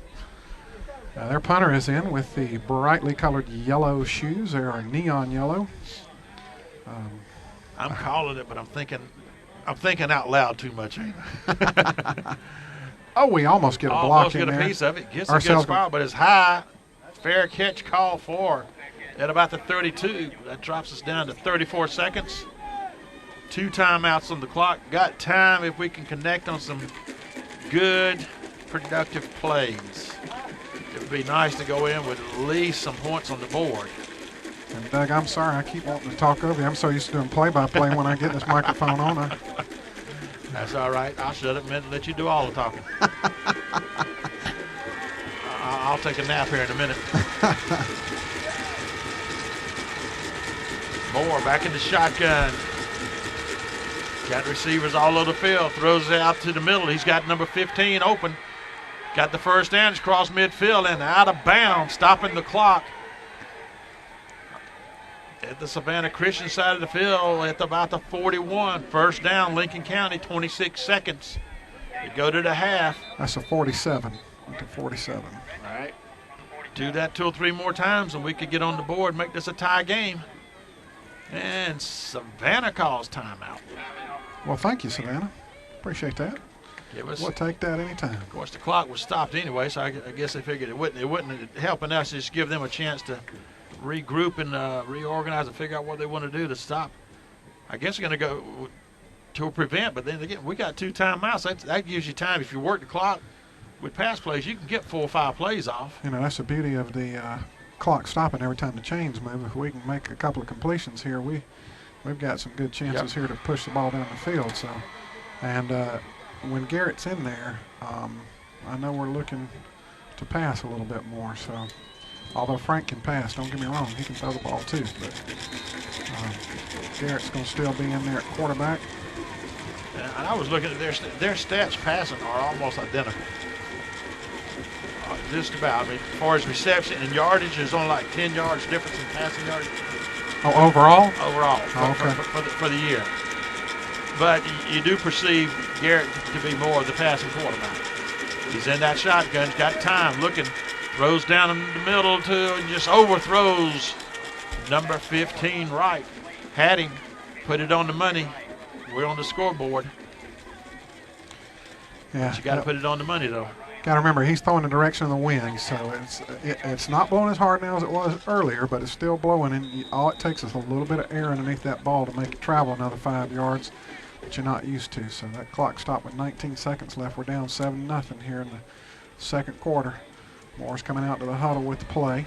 Their punter is in with the brightly colored yellow shoes. They are neon yellow.
I'm calling it, but I'm thinking out loud too much. Ain't I?
Oh, we almost get a block in there.
Almost get a piece of it. Gets a good spot, but it's high. Fair catch call for at about the 32. That drops us down to 34 seconds. 2 timeouts on the clock. Got time if we can connect on some good, productive plays. It would be nice to go in with at least some points on the board.
And Doug, I'm sorry, I keep wanting to talk over you. I'm so used to doing play-by-play when I get this microphone on.
That's all right. I'll shut up and let you do all the talking. I'll take a nap here in a minute. Moore back in the shotgun. Got receivers all over the field. Throws it out to the middle. He's got number 15 open. Got the first down. He's crossed midfield and out of bounds, stopping the clock. At the Savannah Christian side of the field at about the 41. First down, Lincoln County, 26 seconds. We go to the half.
That's a 47. Went to 47.
All right. Do that 2 or 3 more times and we could get on the board and make this a tie game. And Savannah calls timeout.
Well, thank you, Savannah. Appreciate that. We'll take that anytime.
Of course, the clock was stopped anyway, so I guess they figured it wouldn't helping us just give them a chance to regroup and reorganize and figure out what they want to do to stop. I guess they're going to go to prevent, but then again, we got 2 timeouts. That gives you time. If you work the clock with pass plays, you can get 4 or 5 plays off.
You know, that's the beauty of the clock stopping every time the chains move. If we can make a couple of completions here, we've got some good chances here to push the ball down the field. So, and when Garrett's in there, I know we're looking to pass a little bit more. So, although Frank can pass, don't get me wrong, he can throw the ball too. But Garrett's going to still be in there at quarterback.
And I was looking at their stats passing are almost identical. Just about. I mean, as far as reception and yardage, there's only like 10 yards difference in passing yardage.
Oh, overall?
Overall,
okay.
for the year. But you do perceive Garrett to be more of the passing quarterback. He's in that shotgun. He's got time. Looking, throws down in the middle and just overthrows number 15 right. Had him. Put it on the money. We're on the scoreboard.
Yeah.
But you got to put it on the money, though.
Got to remember, he's throwing the direction of the wind, so it's not blowing as hard now as it was earlier, but it's still blowing, and all it takes is a little bit of air underneath that ball to make it travel another 5 yards, which you're not used to. So that clock stopped with 19 seconds left. We're down 7-0 here in the second quarter. Moore's coming out to the huddle with the play.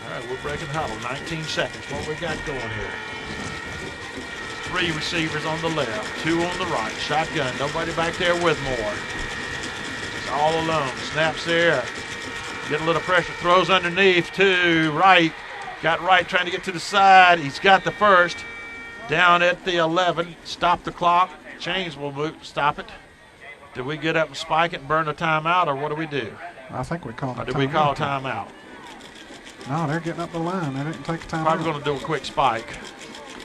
All right, we're breaking huddle. 19 seconds. What we got going here? 3 receivers on the left, 2 on the right. Shotgun. Nobody back there with Moore. He's all alone. Snaps there. Get a little pressure. Throws underneath to right. Got right trying to get to the side. He's got the first. Down at the 11. Stop the clock. Chains will move. Stop it. Did we get up and spike it and burn the timeout, or what do we do?
I think we called
Or did we call timeout?
No, they're getting up the line. They didn't take a timeout.
Probably going to do a quick spike.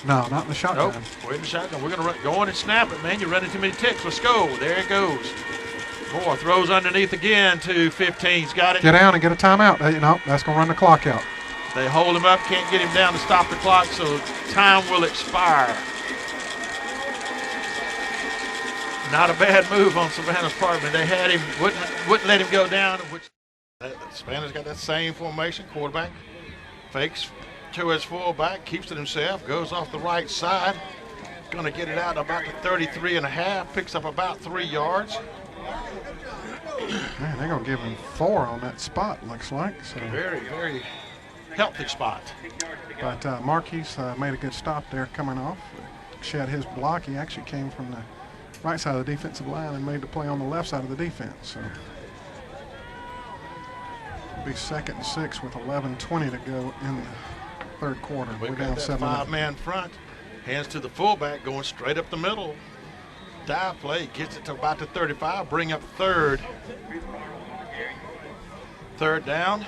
No, not in the shotgun.
Nope, we're in the shotgun. We're going to go on and snap it, man. You're running too many ticks. Let's go. There it goes. Moore throws underneath again to 15. He's got it.
Get down and get a timeout. No, that's going to run the clock out.
They hold him up, can't get him down to stop the clock, so time will expire. Not a bad move on Savannah's part, but they had him, wouldn't let him go down. Savannah's got that same formation. Quarterback fakes to his fullback, keeps it himself, goes off the right side. Going to get it out about the 33.5, picks up about 3 yards.
Man, they're going to give him 4 on that spot, looks like. So.
Very, very healthy spot.
But Marquise made a good stop there coming off. Shed his block. He actually came from the right side of the defensive line and made the play on the left side of the defense. So it'll be 2nd and 6 with 11:20 to go in the third quarter.
We've
down
got that
7-0.
5-man front. Hands to the fullback, going straight up the middle. Dive play, gets it to about the 35. Bring up third. Third down.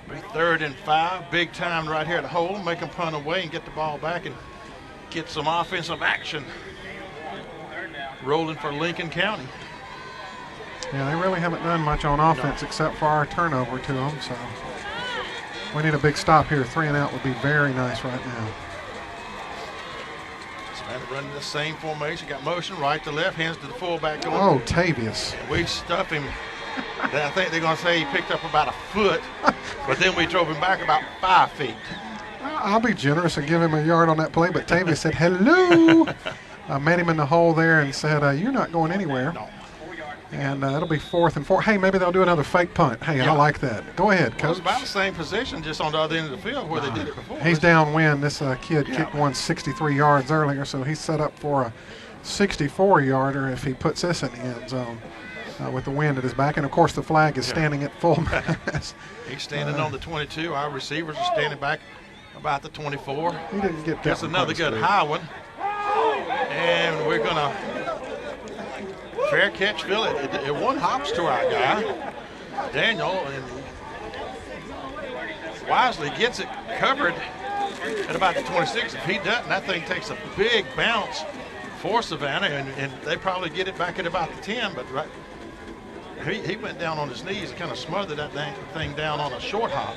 Be 3rd and 5. Big time right here to hold. Make them punt away and get the ball back and get some offensive action rolling for Lincoln County.
Yeah, they really haven't done much on offense except for our turnover to them. So we need a big stop here. 3 and out would be very nice right now.
Savannah running the same formation. Got motion right to left. Hands to the fullback. Going.
Oh, Tavius.
We stuffed him. I think they're going to say he picked up about a foot, but then we drove him back about 5 feet.
I'll be generous and give him a yard on that play, but Tavius said, hello. I met him in the hole there and said, you're not going anywhere.
No.
And it'll be 4th and 4. Hey, maybe they'll do another fake punt. Hey,
Yeah.
I like that. Go ahead, Coach.
Well, it's about the same position, just on the other end of the field where they did it before.
He's downwind. This kid
Yeah.
kicked one 63 yards earlier, so he's set up for a 64-yarder if he puts this in the end zone with the wind at his back. And, of course, the flag is standing at full mass.
He's standing on the 22. Our receivers are standing back about the 24.
He didn't get that.
Gets
one
another
quite as
good high one. And we're going to fair catch, Phil. It one hops to our guy, Daniel, and wisely gets it covered at about the 26. If he doesn't, that thing takes a big bounce for Savannah, and they probably get it back at about the 10, but right, he went down on his knees and kind of smothered that thing down on a short hop.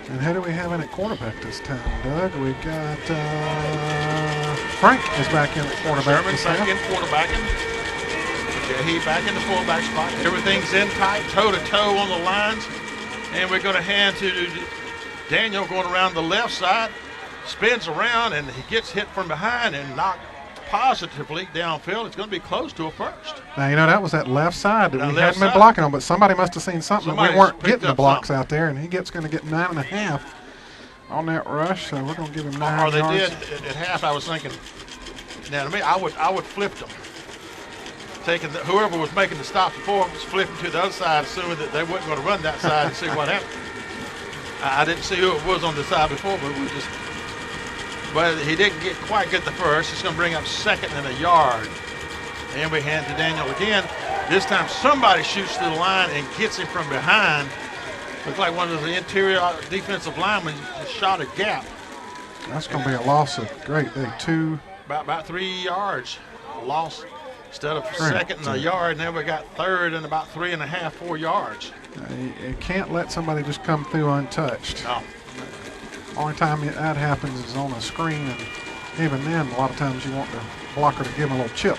And who do we have in at quarterback this time, Doug? We got Frank is back in at quarterback.
Sherman's back in quarterbacking. Yeah, he back in the fullback spot. Everything's in tight, toe-to-toe on the lines. And we're going to hand to Daniel going around the left side. Spins around, and he gets hit from behind and knocked positively downfield. It's going to be close to a first.
Now, you know, that was that left side that
That
we
left
hadn't been
side.
blocking on, but somebody must have seen something.
Somebody's
We weren't
picked
getting the
up
blocks
something.
out there, and he gets going to get 9.5 on that rush, so we're going to give him 9
Or they
yards.
did at half. I was thinking, now to me, I would flip them. Taking whoever was making the stop before was flipping to the other side, assuming that they weren't going to run that side and see what happened. I didn't see who it was on the side before, but he didn't quite get the first. It's going to bring up second and a yard. And we hand to Daniel again. This time somebody shoots to the line and gets him from behind. Looks like one of the interior defensive linemen just shot a gap.
That's going to be a loss of great day.
About 3 yards lost instead of
Great.
second and a yard. Now we got third and about 3.5, 4 yards.
You can't let somebody just come through untouched.
No.
Only time that happens is on a screen, and even then, a lot of times you want the blocker to give him a little chip.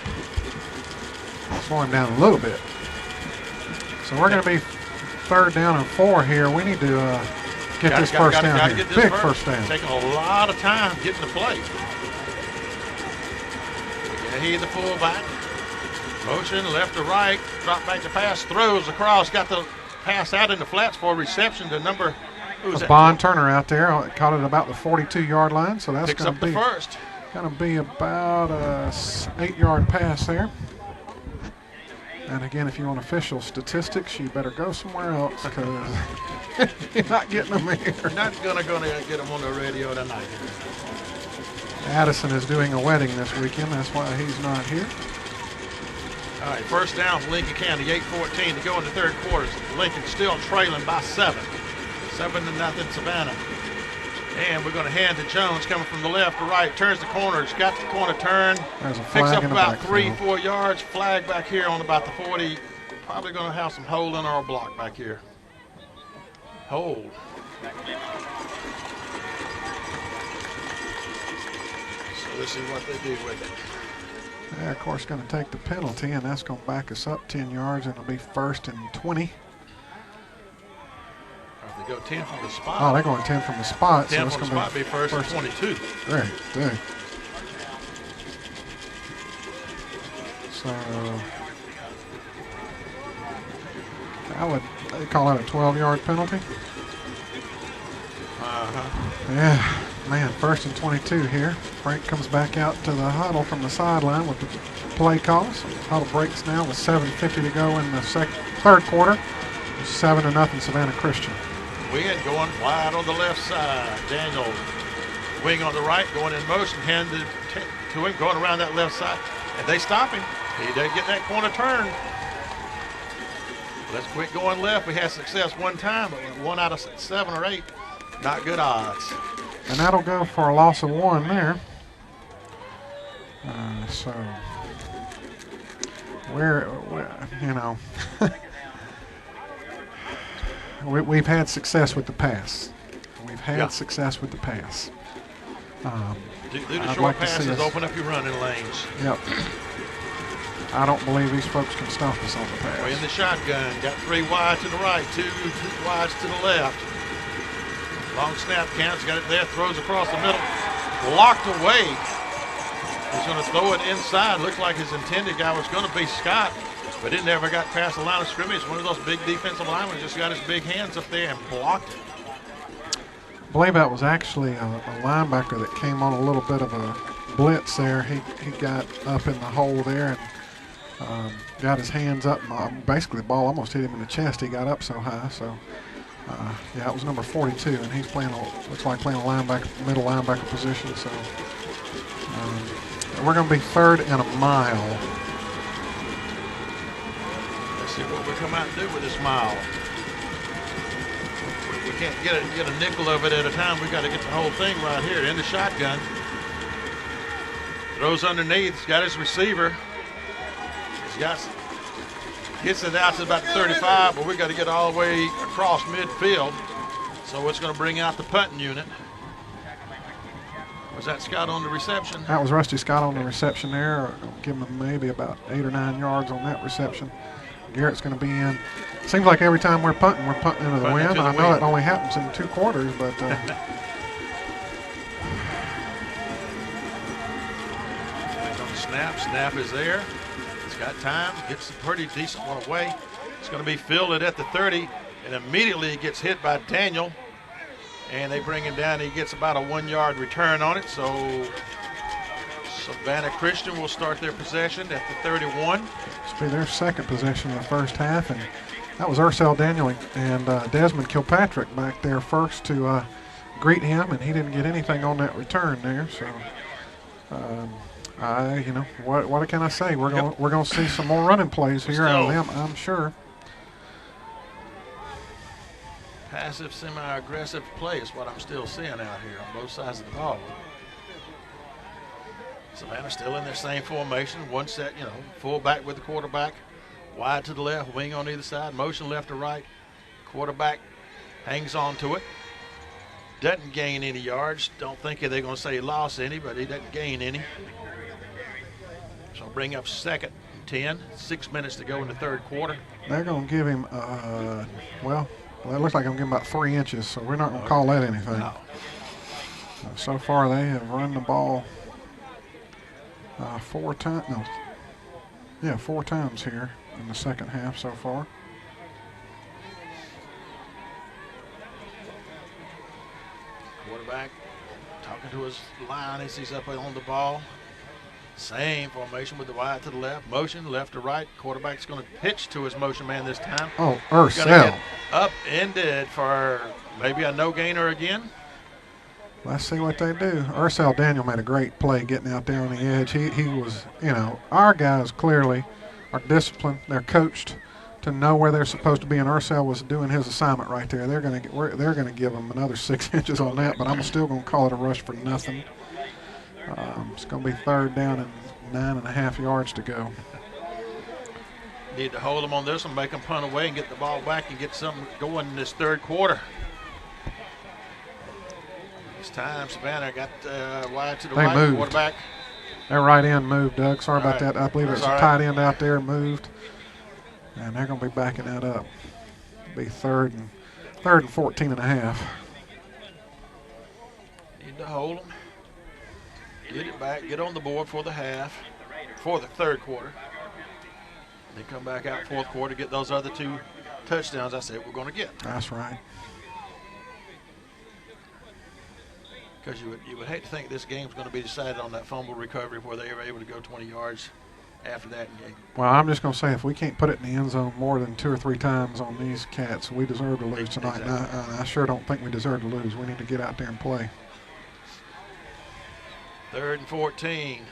Slow him down a little bit. So we're going to be 3rd down and 4 here. We need to get this first down here. Big first down.
Taking a lot of time getting the play. He the fullback. Motion left to right. Drop back to pass. Throws across. Got the pass out in the flats for a reception to number. Who's that?
Bond Turner out there caught it about the 42-yard line, so that's
Picks
going
up
to
the
be
first.
about a 8-yard pass there. And again, if you want official statistics, you better go somewhere else because you're not getting them here.
We're not gonna get them on the radio tonight.
Addison is doing a wedding this weekend. That's why he's not here.
All right, first down for Lincoln County, 8:14 to go in the third quarter. Lincoln still trailing by 7. 7-0 Savannah. And we're going to hand to Jones coming from the left to right. Turns the corner. He's got the corner turn.
There's a
Picks
flag
up
in the
about
backfield.
3-4 yards. Flag back here on about the 40. Probably going to have some holding or a block back here. Hold. So let's see what they do with it.
They're, of course, going to take the penalty, and that's going to back us up 10 yards, and it'll be 1st and 20.
If they go 10 from the spot.
Oh, they're going 10 from the spot.
10
so it's
from the
going
spot
to
be first and 22.
Great, dude. So they call it a 12-yard penalty. Yeah, man, 1st and 22 here. Frank comes back out to the huddle from the sideline with the play call. So the huddle breaks now with 7:50 to go in the third quarter. 7-0 Savannah Christian.
Wing going wide on the left side. Daniel wing on the right, going in motion, handed to him, going around that left side. And they stop him. He doesn't get that corner turn. Let's quit going left. We had success one time, but 1 out of 7 or 8. Not good odds.
And that'll go for a loss of 1 there. So we're you know, we've had success with the pass. We've had success with the pass.
Do the
I'd
short
like to see
passes,
us-
open up your running lanes.
Yep. I don't believe these folks can stop us on the pass.
We're in the shotgun. Got 3 wide to the right, 2 wides to the left. Long snap counts. Got it there. Throws across the middle. Blocked away. He's going to throw it inside. Looks like his intended guy was going to be Scott, but it never got past the line of scrimmage. One of those big defensive linemen just got his big hands up there and blocked it.
I believe that was actually a linebacker that came on a little bit of a blitz there. He got up in the hole there and got his hands up. Basically, the ball almost hit him in the chest. He got up so high. So Yeah, it was number 42, and he's playing, looks like playing a linebacker, middle linebacker position. So we're going to be 3rd and a mile.
Let's see what we come out and do with this mile. We can't get a nickel of it at a time. We've got to get the whole thing right here in the shotgun. Throws underneath. He's got his receiver. Gets it out to about 35, but we got to get all the way across midfield. So it's going to bring out the punting unit. Was that Scott on the reception?
That was Rusty Scott on the reception there. Give him maybe about 8 or 9 yards on that reception. Garrett's going to be in. Seems like every time we're punting into the wind. I know it only happens in 2 quarters, but
Snap is there. He's got time. Gets a pretty decent one away. It's going to be fielded at the 30, and immediately he gets hit by Daniel. And they bring him down. He gets about a 1-yard return on it. So Savannah Christian will start their possession at the 31.
This will be their second possession of the first half, and that was Ursel Daniel and Desmond Kilpatrick back there first to greet him, and he didn't get anything on that return there. So, you know, what can I say? We're going to see some more running plays here out of them, I'm sure.
Passive, semi-aggressive play is what I'm still seeing out here on both sides of the ball. Savannah still in their same formation. One set, you know, full back with the quarterback, wide to the left, wing on either side, motion left to right. Quarterback hangs on to it. Doesn't gain any yards. Don't think they're going to say he lost any, but he doesn't gain any. So bring up 2nd and 10. 6 minutes to go in the 3rd quarter.
They're going to give him, well, it looks like I'm giving about 3 inches, so we're not going to call that anything.
No.
So far, they have run the ball 4 times. No, yeah, 4 times here in the second half so far.
Quarterback talking to his line as he's up on the ball. Same formation with the wide to the left. Motion left to right. Quarterback's going to pitch to his motion man this time.
Oh, Ursel.
Upended for maybe a no gainer again.
Let's see what they do. Ursel Daniel made a great play getting out there on the edge. He was, you know, our guys clearly are disciplined. They're coached to know where they're supposed to be, and Ursel was doing his assignment right there. They're going to give him another 6 inches on that, but I'm still going to call it a rush for nothing. It's going to be 3rd down and 9.5 yards to go.
Need to hold them on this one, make them punt away and get the ball back and get something going in this 3rd quarter. This time Savannah got wide to the right.
Moved.
Quarterback.
Their right end moved, Doug. Sorry about that. I believe it was a tight end out there moved. And they're going to be backing that up. It'll be 3rd and 14 and a half.
Need to hold them. Get it back, get on the board for the half, for the 3rd quarter. Then come back out 4th quarter, get those other 2 touchdowns I said we're going to get.
That's right.
Because you would hate to think this game's going to be decided on that fumble recovery where they were able to go 20 yards after that game.
Well, I'm just going to say if we can't put it in the end zone more than 2 or 3 times on these cats, we deserve to lose tonight.
Exactly.
And I sure don't think we deserve to lose. We need to get out there and play.
3rd and 14.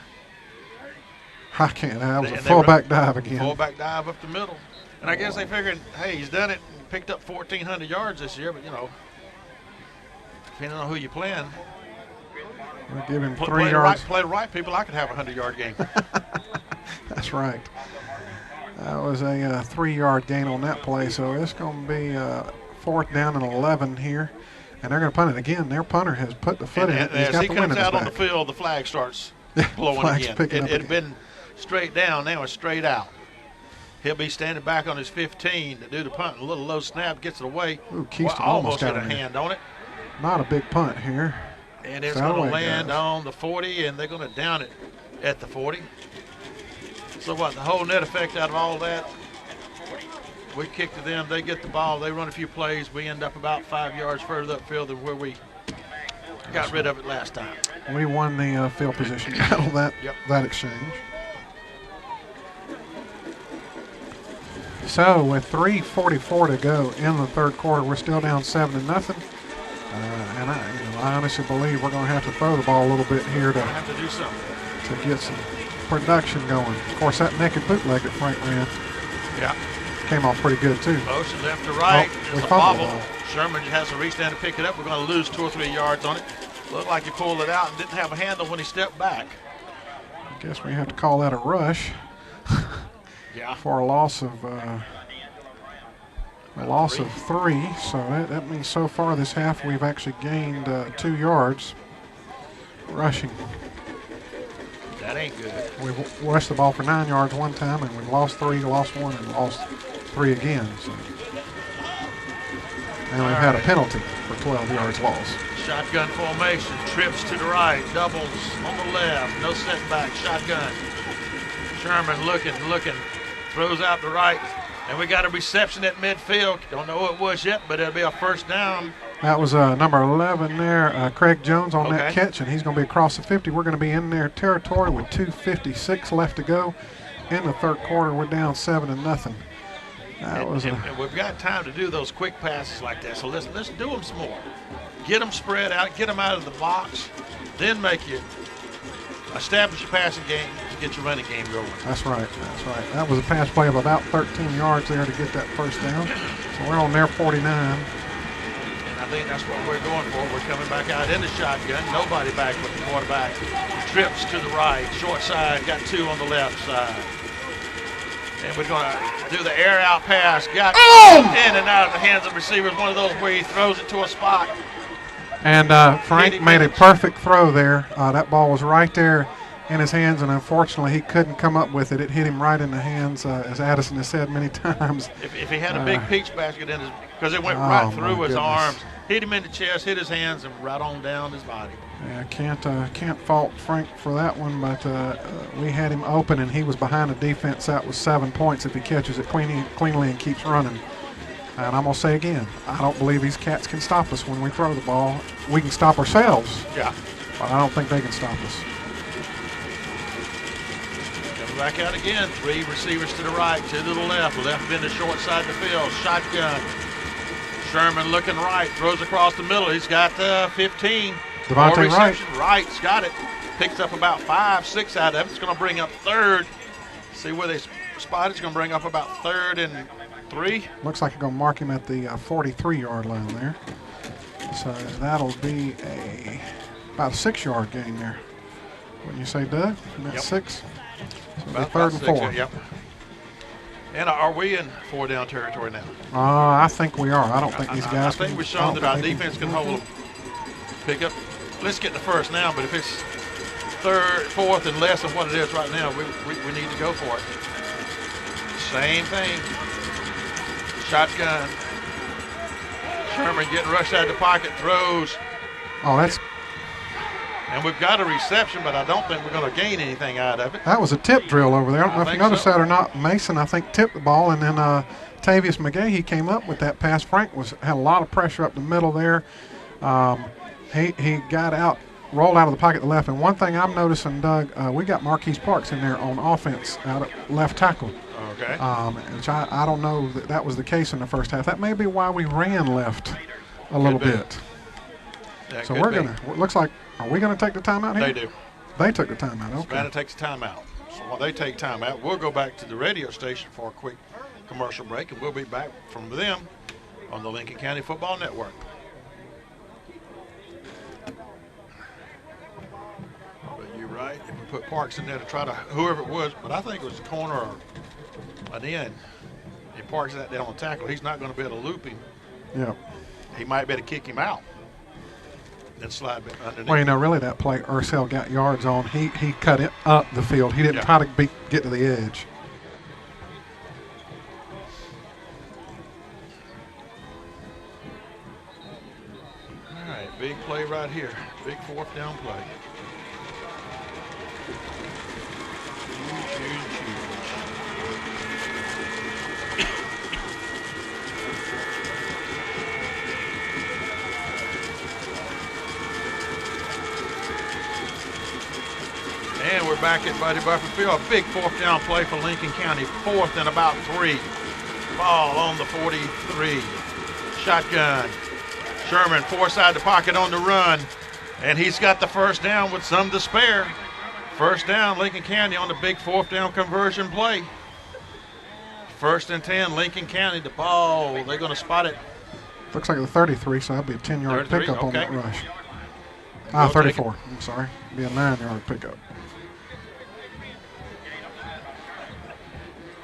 I can't. That was a fullback dive again.
Fullback dive up the middle. And I guess they figured, hey, he's done it and picked up 1,400 yards this year, but, you know, depending on who you're playing.
We'll give him 3 yards.
Play the right people, I could have a 100-yard game.
That's right. That was a 3-yard gain on that play, so it's going to be 4th down and 11 here. And they're going to punt it again. Their punter has put the foot in it. He's got the wind in his back. As he comes out on
the field, the flag starts blowing again. It had been straight down. Now it's straight out. He'll be standing back on his 15 to do the punt. A little low snap, gets it away.
Ooh, Keyston
almost got a hand on it.
Not a big punt here.
And it's going to land on the 40, and they're going to down it at the 40. So what, the whole net effect out of all that, we kick to them, they get the ball, they run a few plays, we end up about 5 yards further upfield than where we got rid of it last time.
We won the field position battle that exchange. So with 3:44 to go in the third quarter, we're still down 7-0. And I honestly believe we're going to have to throw the ball a little bit here to
Have to do something.
get some production going. Of course, that naked bootleg that Frank ran
Yeah.
came off pretty good too.
Motion left to right.
Oh,
There's
we
a
fumbled
bobble.
the ball.
Sherman has to reach down to pick it up. We're going to lose 2 or 3 yards on it. Looked like he pulled it out and didn't have a handle when he stepped back.
I guess we have to call that a rush
Yeah.
for a loss of 3. So that means so far this half we've actually gained 2 yards rushing.
That ain't good.
We've rushed the ball for 9 yards one time, and we've lost 3, lost 1, and lost 3 again. So. And we've had a penalty for 12 yards lost.
Shotgun formation. Trips to the right. Doubles on the left. No setback. Shotgun. Sherman looking. Throws out the right. And we got a reception at midfield. Don't know who it was yet, but it'll be a first down.
That was number 11 there, Craig Jones on that
Okay.
catch, and he's going to be across the 50. We're going to be in their territory with 2:56 left to go in the third quarter. We're down 7-0.
And we've got time to do those quick passes like that. So let's do them some more. Get them spread out. Get them out of the box. Then establish your passing game to get your running game going.
That's right. That was a pass play of about 13 yards there to get that first down. So we're on their 49.
And I think that's what we're going for. We're coming back out in the shotgun. Nobody back with the quarterback. Trips to the right. Short side. Got 2 on the left side. And we're going to do the air out pass. Got in and out of the hands of receivers. One of those where he throws it to a spot.
And Frank made a perfect throw there. That ball was right there in his hands, and unfortunately he couldn't come up with it. It hit him right in the hands, as Addison has said many times.
If he had a big peach basket in his, because it went right through his
goodness.
arms, hit him in the chest, hit his hands, and right on down his body.
Yeah, can't fault Frank for that one, but we had him open, and he was behind the defense. That was 7 points if he catches it cleanly and keeps running. And I'm going to say again, I don't believe these cats can stop us when we throw the ball. We can stop ourselves,
Yeah.
but I don't think they can stop us.
Coming back out again. 3 receivers to the right, 2 to the left. Left in the short side of the field. Shotgun. Sherman looking right. Throws across the middle. He's got 15.
Devontae
More
Wright.
reception. Wright's got it. Picks up about 5, 6 out of it. It's going to bring up third. See where they spot it. It's going to bring up about 3rd and 3.
Looks like you're going to mark him at the 43-yard line there. So that'll be about a 6-yard gain there. Wouldn't you say, Doug? About
Yep.
6? So
About
3rd and 4.
6, Yep. And are we in 4-down territory now?
I think we are. I don't think these guys
I think
can.
we've shown that our
they
defense can hold them. Pick up. Let's get the first now, but if it's 3rd, 4th, and less than what it is right now, we need to go for it. Same thing. Shotgun. Sherman getting rushed out of the pocket, throws.
Oh,
And we've got a reception, but I don't think we're going to gain anything out of it.
that was a tip drill over there. I don't know if you
think
noticed
so.
that or not. Mason, I think, tipped the ball, and then Tavius McGahee came up with that pass. Frank had a lot of pressure up the middle there. He got out, rolled out of the pocket to the left. And one thing I'm noticing, Doug, we got Marquise Parks in there on offense out at left tackle.
Okay.
Which I don't know that was the case in the first half. That may be why we ran left a little
be.
bit.
That
So
could
we're
be.
going to, looks like, are we going to take the timeout here?
They do.
They took the timeout, okay.
Savannah takes a timeout. So while they take timeout, we'll go back to the radio station for a quick commercial break, and we'll be back from them on the Lincoln County Football Network. But you're right. If we put Parks in there to try to, whoever it was, but I think it was a corner or an end. If Parks that down on the tackle, he's not going to be able to loop him.
Yeah.
He might be able to kick him out and slide back underneath.
Well, you know, really that play Ursel got yards on. He cut it up the field. He didn't
Yeah.
try to get to the edge.
All right, big play right here. Big 4th down play. Huge, huge, huge. And we're back at Buddy Buffer Field. A big 4th down play for Lincoln County. 4th and about 3. ball on the 43. Shotgun. Sherman four-side the pocket on the run. And he's got the first down with some to spare. First down, Lincoln County on the big fourth down conversion play. 1st and 10, Lincoln County. The ball, they're going to spot it.
Looks like the 33, so that'd be a 10-yard pickup on that rush.
We'll
34. I'm sorry. Be a 9-yard pickup.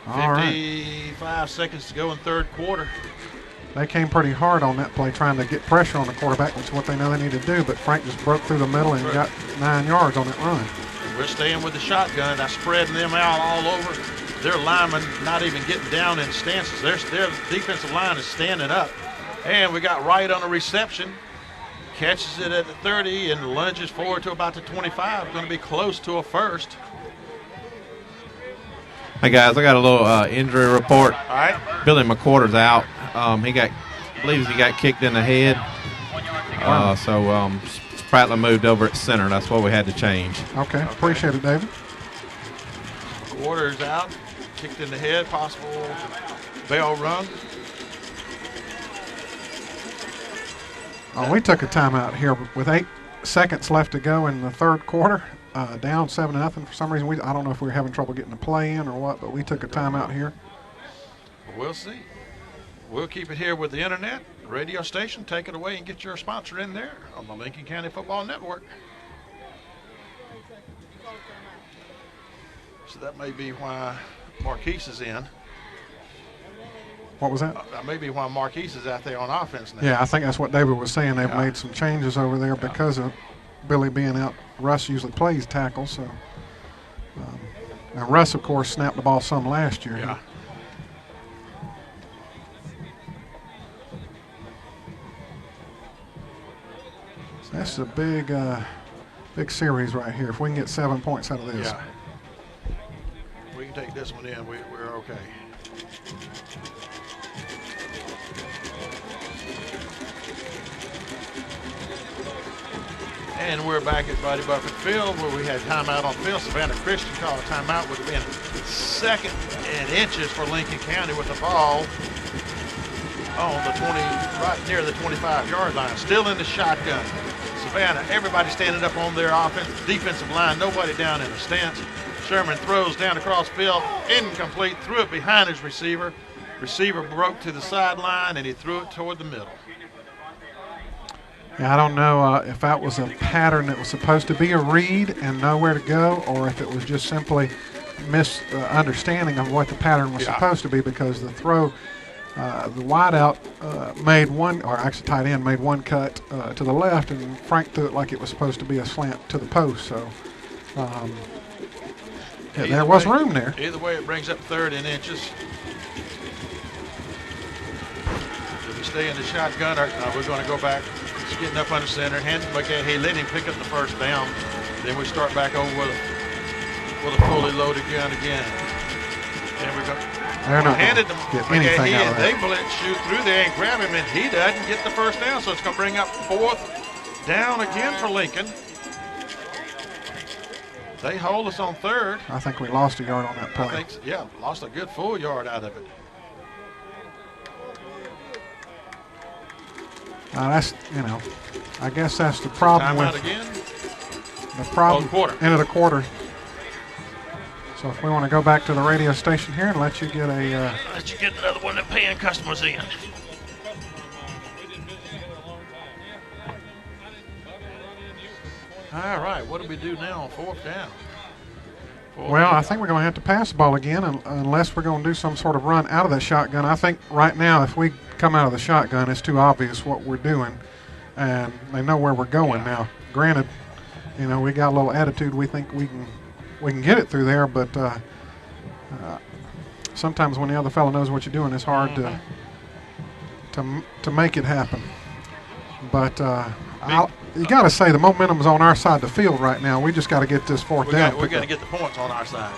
All right.
55 seconds to go in third quarter.
They came pretty hard on that play, trying to get pressure on the quarterback, which is what they know they need to do, but Frank just broke through the middle and got 9 yards on that run.
We're staying with the shotgun. That's spreading them out all over. Their linemen not even getting down in stances. Their defensive line is standing up. And we got Wright on a reception. Catches it at the 30 and lunges forward to about the 25. Going to be close to a first.
Hey guys, I got a little injury report.
All right.
Billy McQuarter's out. He believes he got kicked in the head. So Spratlin moved over at center. That's what we had to change.
Okay. Appreciate it, David.
Waters out, kicked in the head, possible bell rung.
Oh, we took a timeout here with 8 seconds left to go in the third quarter. Down 7-0 for some reason. I don't know if we were having trouble getting the play in or what, but we took a timeout here.
We'll see. We'll keep it here with the internet, radio station. Take it away and get your sponsor in there on the Lincoln County Football Network. So that may be why Marquise is in.
What was that?
That may be why Marquise is out there on offense now.
Yeah, I think that's what David was saying. They've made some changes over there because of Billy being out. Russ usually plays tackle, so. And Russ, of course, snapped the ball some last year.
Yeah.
That's a big series right here. If we can get 7 points out of this.
Yeah. We can take this one in. We're okay. And we're back at Buddy Buffett Field where we had timeout on field. Savannah Christian called a timeout. Would have been 2nd and inches for Lincoln County with the ball on the 20, right near the 25-yard line. Still in the shotgun. Savannah, everybody standing up on their defensive line. Nobody down in the stance. Sherman throws down across field. Incomplete. Threw it behind his receiver. Receiver broke to the sideline, and he threw it toward the middle.
Yeah, I don't know if that was a pattern that was supposed to be a read and nowhere to go, or if it was just simply misunderstanding of what the pattern was supposed to be, because the throw, the wideout made one, or actually tight end made one cut to the left, and Frank threw it like it was supposed to be a slant to the post. So there was room there.
Either way, it brings up 3rd and inches. Do we stay in the shotgun, or no, we're going to go back? He's getting up under center. Hey, let him pick up the first down. Then we start back over with a fully loaded gun again. There we go.
They're not
handed them.
get anything out of
They
that.
blitz shoot through there and grab him, and he doesn't get the first down. So it's going to bring up 4th down again for Lincoln. They hold us on 3rd.
I think we lost a yard on that play.
I think, yeah, lost a good full yard out of it.
That's, I guess that's the problem
Timeout
with
again.
the problem
quarter.
end of the quarter. So if we want to go back to the radio station here and let you get a
Let you get another one of the paying customers in. All right, what do we do now on 4th down?
well, I think we're going to have to pass the ball again unless we're going to do some sort of run out of that shotgun. I think right now if we come out of the shotgun, it's too obvious what we're doing, and they know where we're going now. Granted, we got a little attitude. We think we can get it through there, but sometimes when the other fellow knows what you're doing, it's hard to make it happen. But you got to say the momentum's on our side of the field right now. We just got to get this 4th down.
We're going to get the points on our side.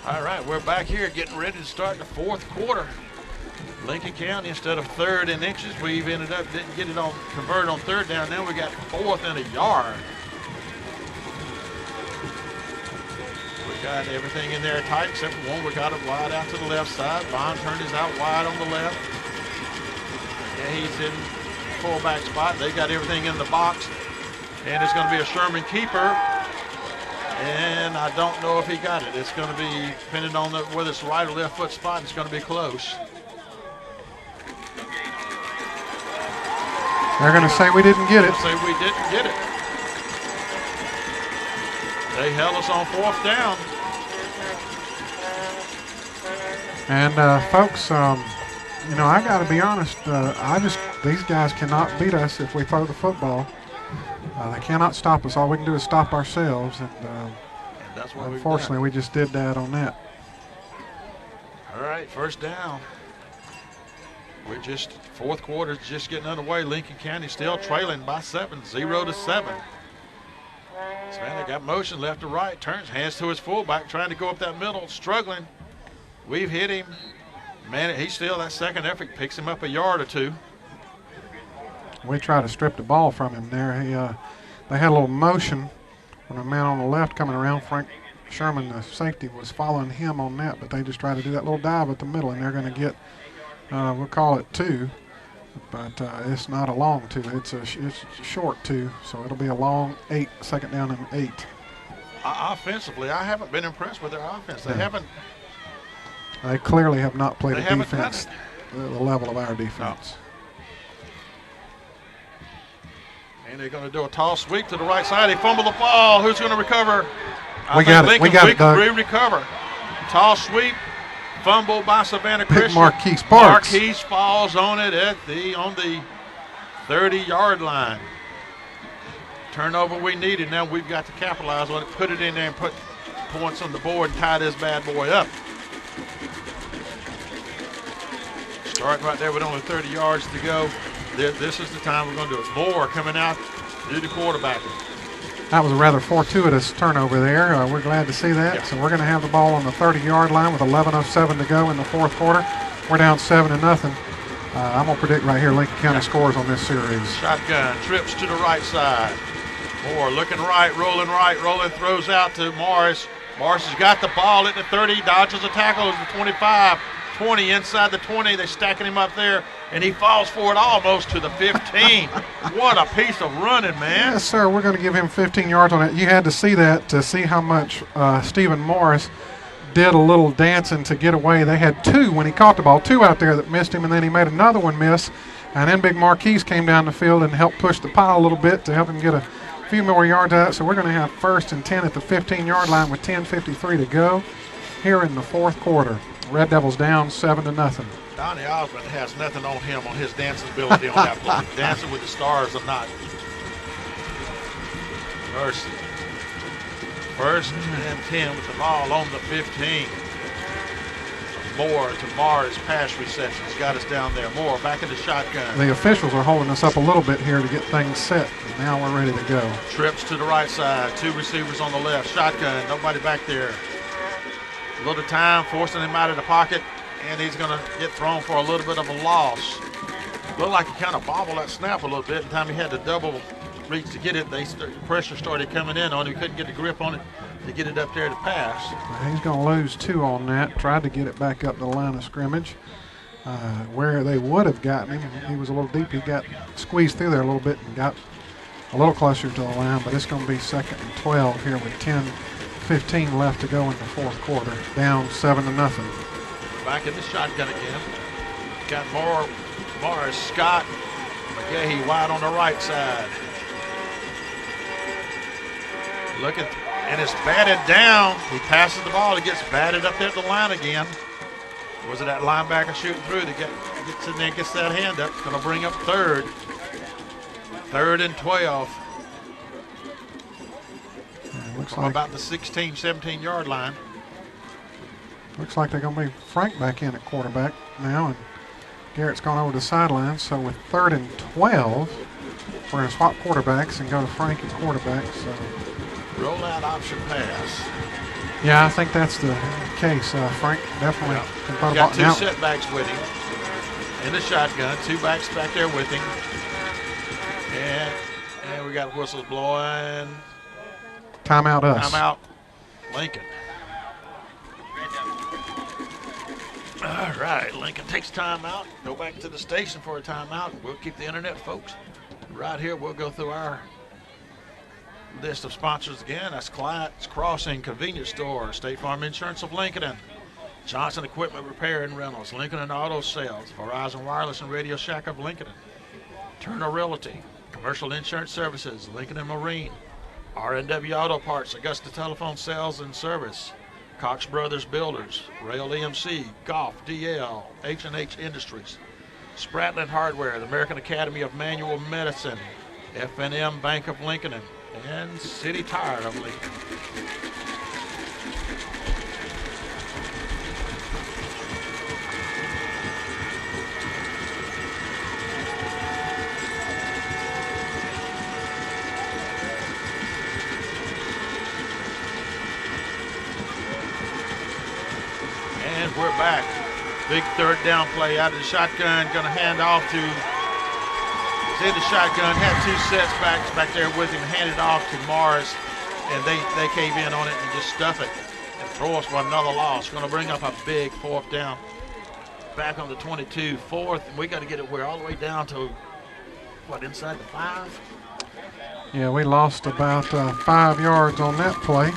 All right, we're back here getting ready to start the 4th quarter. Lincoln County, instead of 3rd and inches, we've ended up didn't get it on converted on 3rd down. Now we got 4th and a yard. We got everything in there tight except for one. We got it wide out to the left side. Bond turned his out wide on the left. Yeah, he's in fullback spot. They got everything in the box. And it's going to be a Sherman keeper. And I don't know if he got it. It's going to be, depending on whether it's the right or left foot spot, it's going to be close.
They're going to say we didn't get it.
Say we didn't get it. They held us on 4th down.
And folks, you know, I got to be honest. These guys cannot beat us if we throw the football. They cannot stop us. All we can do is stop ourselves. And
that's what
unfortunately, we just did that on that.
All right, 1st down. We're just, 4th quarter is just getting underway. Lincoln County still trailing by 7, 0-7. Savannah got motion left to right, turns, hands to his fullback, trying to go up that middle, struggling. We've hit him. Man, he's still, that second effort picks him up a yard or two.
We tried to strip the ball from him there. They had a little motion when a man on the left coming around. Frank Sherman, the safety, was following him on that, but they just tried to do that little dive at the middle, and they're going to get, we'll call it 2, but it's not a long 2. It's a short 2, so it'll be a long 8, 2nd down and 8.
Offensively, I haven't been impressed with their offense.
They clearly have not played a defense at the level of our defense.
No. And they're going to do a tall sweep to the right side. They fumble the ball. Who's going to recover?
We got it, Doug.
We recover. Tall sweep. Fumble by Savannah Christian.
Marquise Parks.
Marquise falls on it on the 30-yard line. Turnover we needed. Now we've got to capitalize on it, put it in there, and put points on the board and tie this bad boy up. Starting right there with only 30 yards to go. This is the time we're going to do it. Moore coming out to do the quarterbacking.
That was a rather fortuitous turnover there. We're glad to see that.
Yeah.
So we're going to have the ball on the 30-yard line with 11:07 to go in the 4th quarter. We're down 7-0. I'm going to predict right here Lincoln County scores on this series.
Shotgun, trips to the right side. Moore looking right, rolling, throws out to Morris. Morris has got the ball at the 30, dodges a tackle at the 25. 20 inside the 20. They're stacking him up there, and he falls for it almost to the 15. What a piece of running, man.
Yes, sir. We're going to give him 15 yards on it. You had to see that to see how much Stephen Morris did a little dancing to get away. They had 2 when he caught the ball, 2 out there that missed him, and then he made another one miss. And then Big Marquise came down the field and helped push the pile a little bit to help him get a few more yards out. So we're going to have 1st and 10 at the 15-yard line with 10:53 to go here in the 4th quarter. Red Devils down 7-0.
Donnie Osmond has nothing on him on his dancing ability on that play. Dancing with the stars or not. Mercy. 1st and 10 with the ball on the 15. Moore to Mars pass receptions. Got us down there. Moore back in the shotgun.
The officials are holding us up a little bit here to get things set. And now we're ready to go.
Trips to the right side. 2 receivers on the left. Shotgun. Nobody back there. A little time, forcing him out of the pocket, and he's going to get thrown for a little bit of a loss. Looked like he kind of bobbled that snap a little bit. The time he had to double reach to get it, pressure started coming in on him. He couldn't get the grip on it to get it up there to pass.
He's going to lose 2 on that. Tried to get it back up the line of scrimmage. Where they would have gotten him, he was a little deep. He got squeezed through there a little bit and got a little closer to the line, but it's going to be 2nd and 12 here with 10:15 left to go in the 4th quarter. Down 7-0.
Back in the shotgun again. Got Morris, Scott, McGahee wide on the right side. Looking, and it's batted down. He passes the ball. He gets batted up there at the line again. Was it that linebacker shooting through that gets in there, gets that hand up? It's going to bring up 3rd. 3rd and 12.
Looks
From
like
about the 16, 17-yard line.
Looks like they're going to be Frank back in at quarterback now, and Garrett's gone over to the sidelines. So with 3rd and 12, we're going to swap quarterbacks and go to Frank at quarterback. So
Rollout option pass.
yeah, I think that's the case. Frank definitely can put a ball.
Got 2 setbacks with him. in the shotgun. 2 backs back there with him. And we got whistles blowing.
Timeout us.
Timeout Lincoln. All right, Lincoln takes timeout. Go back to the station for a timeout. We'll keep the internet, folks. Right here, we'll go through our list of sponsors again. That's Clyde's Crossing Convenience Store, State Farm Insurance of Lincoln, and Johnson Equipment Repair and Rentals, Lincoln and Auto Sales, Verizon Wireless and Radio Shack of Lincoln, Turner Realty, Commercial Insurance Services, Lincoln and Marine, R&W Auto Parts, Augusta Telephone Sales and Service, Cox Brothers Builders, Rail EMC, Golf, DL, H&H Industries, Spratland Hardware, the American Academy of Manual Medicine, F&M Bank of Lincoln, and City Tire of Lincoln. And we're back. Big third down play out of the shotgun. Going to hand off to, in the shotgun, had 2 sets back there with him, handed off to Morris, and they cave in on it and just stuff it and throw us for another loss. Going to bring up a big 4th down. Back on the 22, 4th, and we got to get it all the way down to, what, inside the 5?
Yeah, we lost about 5 yards on that play.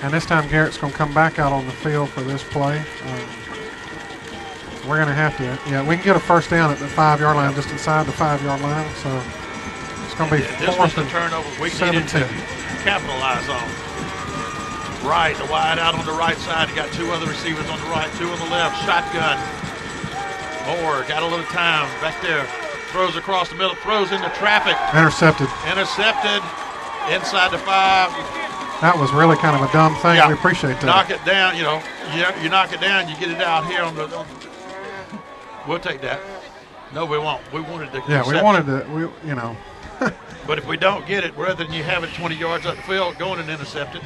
And this time Garrett's going to come back out on the field for this play. We're going to have to, we can get a first down at the 5-yard line, just inside the 5-yard line. So it's going to be
this was
4th
the
and
turnover we
17.
needed to capitalize on. Right, the wide out on the right side. You got 2 other receivers on the right, 2 on the left. Shotgun. Moore got a little time back there. Throws across the middle, throws into traffic.
Intercepted.
Inside the 5.
That was really kind of a dumb thing.
Yeah.
We appreciate that.
Knock it down, you knock it down, you get it out here on the. We'll take that. No, we won't. We wanted to.
Yeah, we wanted to.
But if we don't get it, rather than you have it 20 yards up the field, going and intercept it,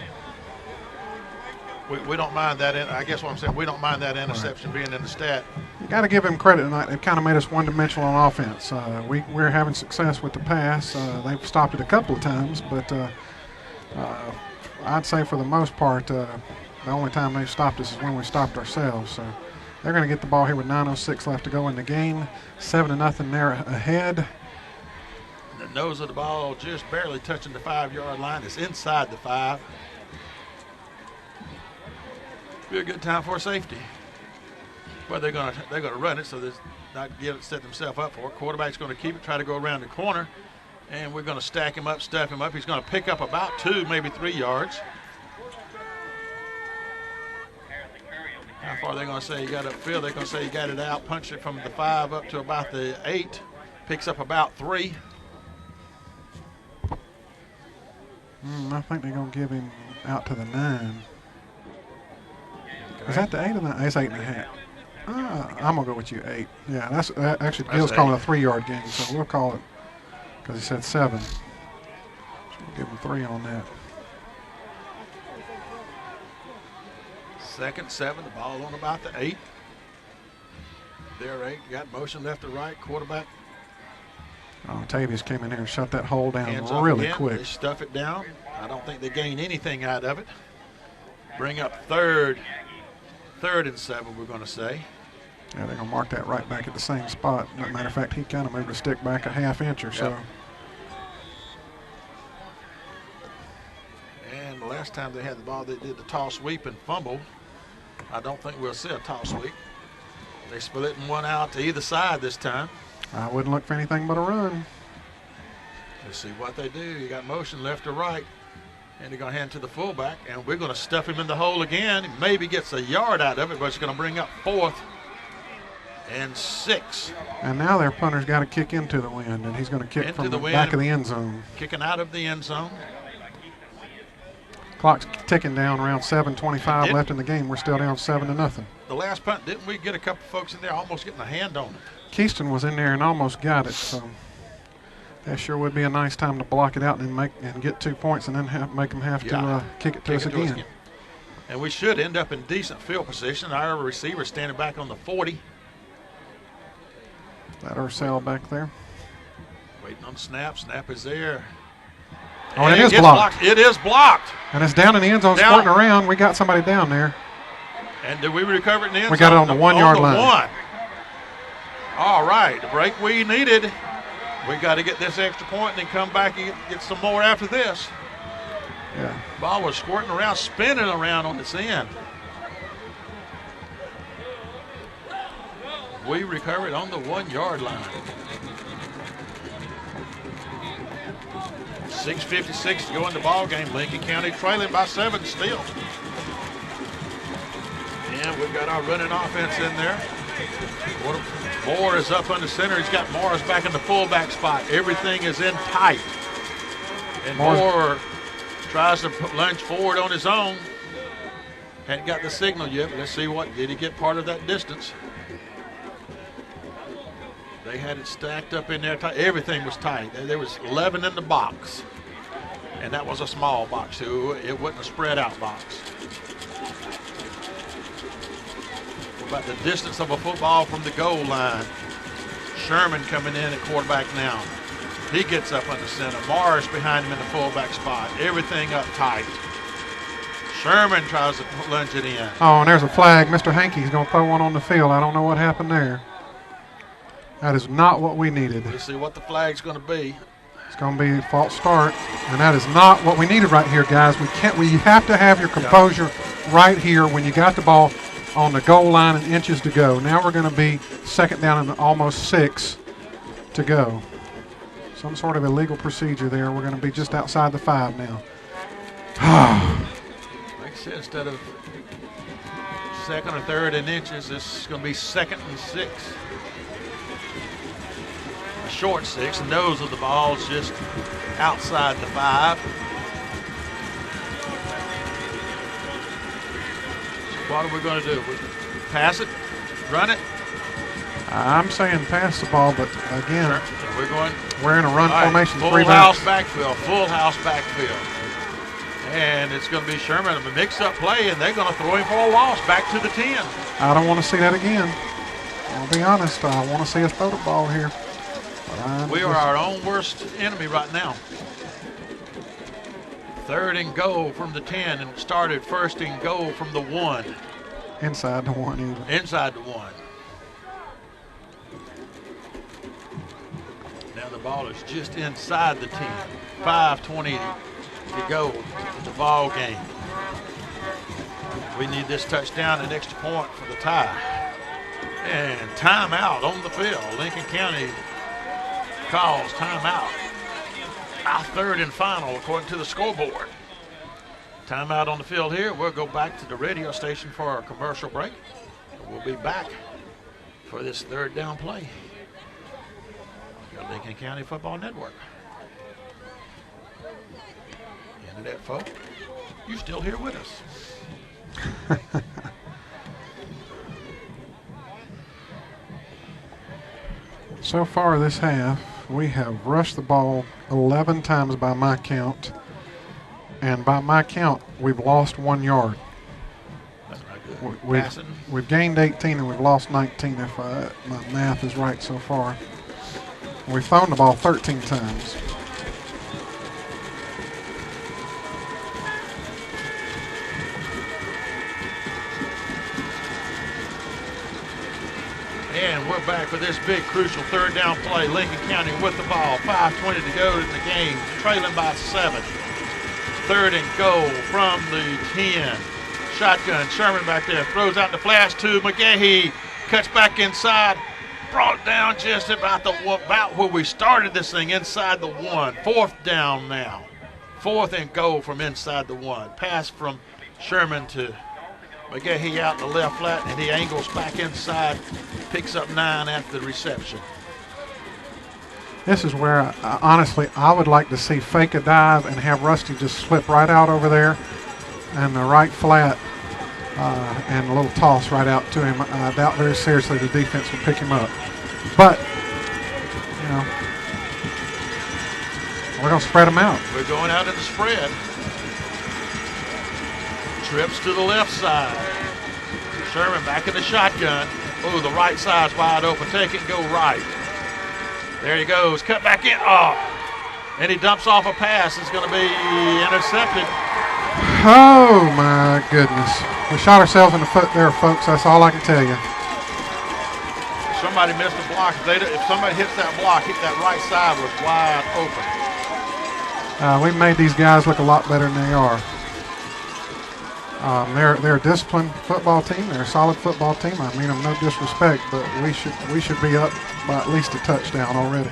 we don't mind that. I guess what I'm saying, we don't mind that interception being in the stat.
You got to give him credit tonight. They've kind of made us one-dimensional on offense. We're having success with the pass. They've stopped it a couple of times, but I'd say for the most part, the only time they've stopped us is when we stopped ourselves. So they're going to get the ball here with 9:06 left to go in the game. 7-0 there ahead.
The nose of the ball just barely touching the 5-yard line. It's inside the 5. Be a good time for a safety. But they're gonna run it, so they're not set themselves up for it. Quarterback's going to keep it, try to go around the corner, and we're going to stack him up, stuff him up. He's going to pick up about 2, maybe 3 yards. How far are they going to say he got upfield? They're going to say he got it out, punched it from the 5 up to about the 8, picks up about 3.
I think they're going to give him out to the 9. Okay. Is that the 8 or the 9? It's 8.5. I'm going to go with you, 8. Yeah, that's actually Gil's calling a 3-yard gain, so we'll call it because he said 7. So we'll give him 3 on that.
2nd, 7, the ball on about the 8. There, 8. Got motion left to right, quarterback.
Oh, Tavius came in here and shut that hole down
really
quick.
They stuff it down. I don't think they gain anything out of it. Bring up 3rd and 7, we're going to say.
Yeah, they're going to mark that right back at the same spot. As a matter of fact, he kind of moved the stick back a half inch or so.
And the last time they had the ball, they did the toss sweep and fumble. I don't think we'll see a toss sweep. They splitting one out to either side this time.
I wouldn't look for anything but a run.
Let's see what they do. You got motion left to right. And they're going to hand to the fullback. And we're going to stuff him in the hole again. He maybe gets a yard out of it, but it's going to bring up 4th and 6.
And now their punter's got to kick into the wind, and he's going to kick from the back of the end zone.
Kicking out of the end zone.
Clock's ticking down, around 7:25 left in the game. We're still down 7-0.
The last punt, didn't we get a couple folks in there almost getting a hand on it?
Keyston was in there and almost got it, so that sure would be a nice time to block it out and get 2 points and then make them have to kick it to us again.
And we should end up in decent field position. Our receiver standing back on the 40.
That Ursell back there.
Waiting on snap. Snap is there.
Oh, and it is
gets
blocked.
It is blocked.
And it's down in the end zone, squirting around. We got somebody down there.
And did we recover it in the end zone?
We got it on the 1 yard line.
One. All right, the break we needed. We got to get this extra point and then come back and get some more after this.
Yeah.
Ball was squirting around, spinning around on its end. We recovered on the 1 yard line. 6:56 to go in the ball game. Lincoln County trailing by 7 still. And we've got our running offense in there. Moore is up under center. He's got Morris back in the fullback spot. Everything is in tight. And Moore tries to lunge forward on his own. Hadn't got the signal yet, but let's see did he get part of that distance. They had it stacked up in there. Everything was tight. There was 11 in the box. And that was a small box, too. It wasn't a spread out box. About the distance of a football from the goal line. Sherman coming in at quarterback now. He gets up under center. Morris behind him in the fullback spot. Everything up tight. Sherman tries to lunge it in.
Oh, and there's a flag. Mr. Hankey's going to throw one on the field. I don't know what happened there. That is not what we needed.
Let's see what the flag's going to be.
It's going to be a false start, and that is not what we needed right here, guys. We have to have your composure right here when you got the ball on the goal line and inches to go. Now we're going to be second down and almost 6 to go. Some sort of illegal procedure there. We're going to be just outside the 5 now.
Like I said, instead of second or third and inches, this is going to be 2nd and 6. A short 6. The nose of the ball is just outside the 5. What are we going to do? Pass it? Run it?
I'm saying pass the ball, but again, we're in a run formation.
Full house backfield. Full house backfield. And it's going to be Sherman, a mix-up play, and they're going to throw him for a loss back to the 10.
I don't want to see that again. I'll be honest. I want to see us throw the ball here.
We are our own worst enemy right now. 3rd and goal from the 10, and it started 1st and goal from the 1.
Inside the 1 even.
Inside the 1. Now the ball is just inside the 10. 5:20 to go in the ball game. We need this touchdown and extra point for the tie. And timeout on the field. Lincoln County calls timeout. Our 3rd and final, according to the scoreboard. Timeout on the field here. We'll go back to the radio station for our commercial break. We'll be back for this 3rd down play. Your Lincoln County Football Network. Internet folk, you still here with us.
So far this half, we have rushed the ball 11 times by my count. And by my count, we've lost 1 yard.
That's not good.
We've gained 18 and we've lost 19 if my math is right so far. We've thrown the ball 13 times.
And we're back for this big, crucial 3rd down play. Lincoln County with the ball. 5:20 to go in the game. Trailing by 7. 3rd and goal from the 10. Shotgun. Sherman back there. Throws out the flash to McGahee. Cuts back inside. Brought down just about where we started this thing, inside the 1. 4th down now. 4th and goal from inside the 1. Pass from Sherman to McGahee out in the left flat, and he angles back inside, picks up 9 after the reception.
This is where, honestly, I would like to see fake a dive and have Rusty just slip right out over there and the right flat and a little toss right out to him. I doubt very seriously the defense will pick him up. But, you know, we're going to spread them out.
We're going out in the spread. Trips to the left side. Sherman back in the shotgun. Oh, the right side's wide open. Take it and go right. There he goes. Cut back in. Oh. And he dumps off a pass. It's going to be intercepted.
Oh, my goodness. We shot ourselves in the foot there, folks. That's all I can tell you.
Somebody missed a block. If somebody hits that block, that right side was wide open.
We made these guys look a lot better than they are. They're a disciplined football team. They're a solid football team. I mean them no disrespect, but we should be up by at least a touchdown already.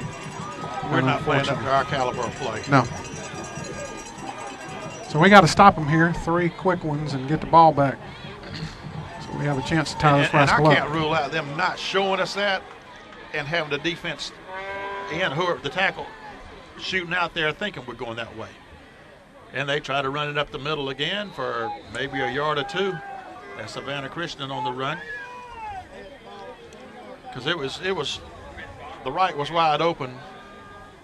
We're not playing up to our caliber of play.
No. So we got to stop them here. 3 quick ones and get the ball back. So we have a chance to tie this rascal up.
And I can't rule out them not showing us that and having the defense and whoever the tackle shooting out there thinking we're going that way. And they try to run it up the middle again for maybe a yard or two. That's Savannah Christian on the run. Because it was the right was wide open.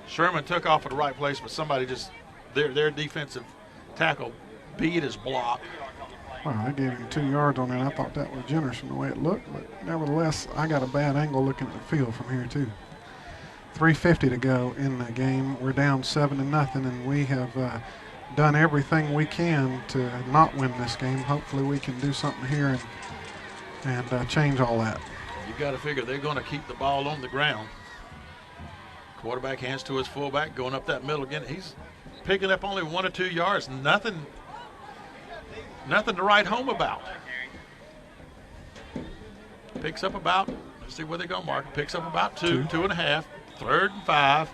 Sherman took off at the right place, but somebody just their defensive tackle beat his block.
Wow, they gave him 2 yards on that. I thought that was generous from the way it looked, but nevertheless, I got a bad angle looking at the field from here too. 3:50 to go in the game. We're down 7-0, and we have done everything we can to not win this game. Hopefully, we can do something here and change all that.
You got to figure they're going to keep the ball on the ground. Quarterback hands to his fullback, going up that middle again. He's picking up only 1 or 2 yards. Nothing to write home about. Picks up about, let's see where they're going to mark. Picks up about 2.5. 3rd and 5.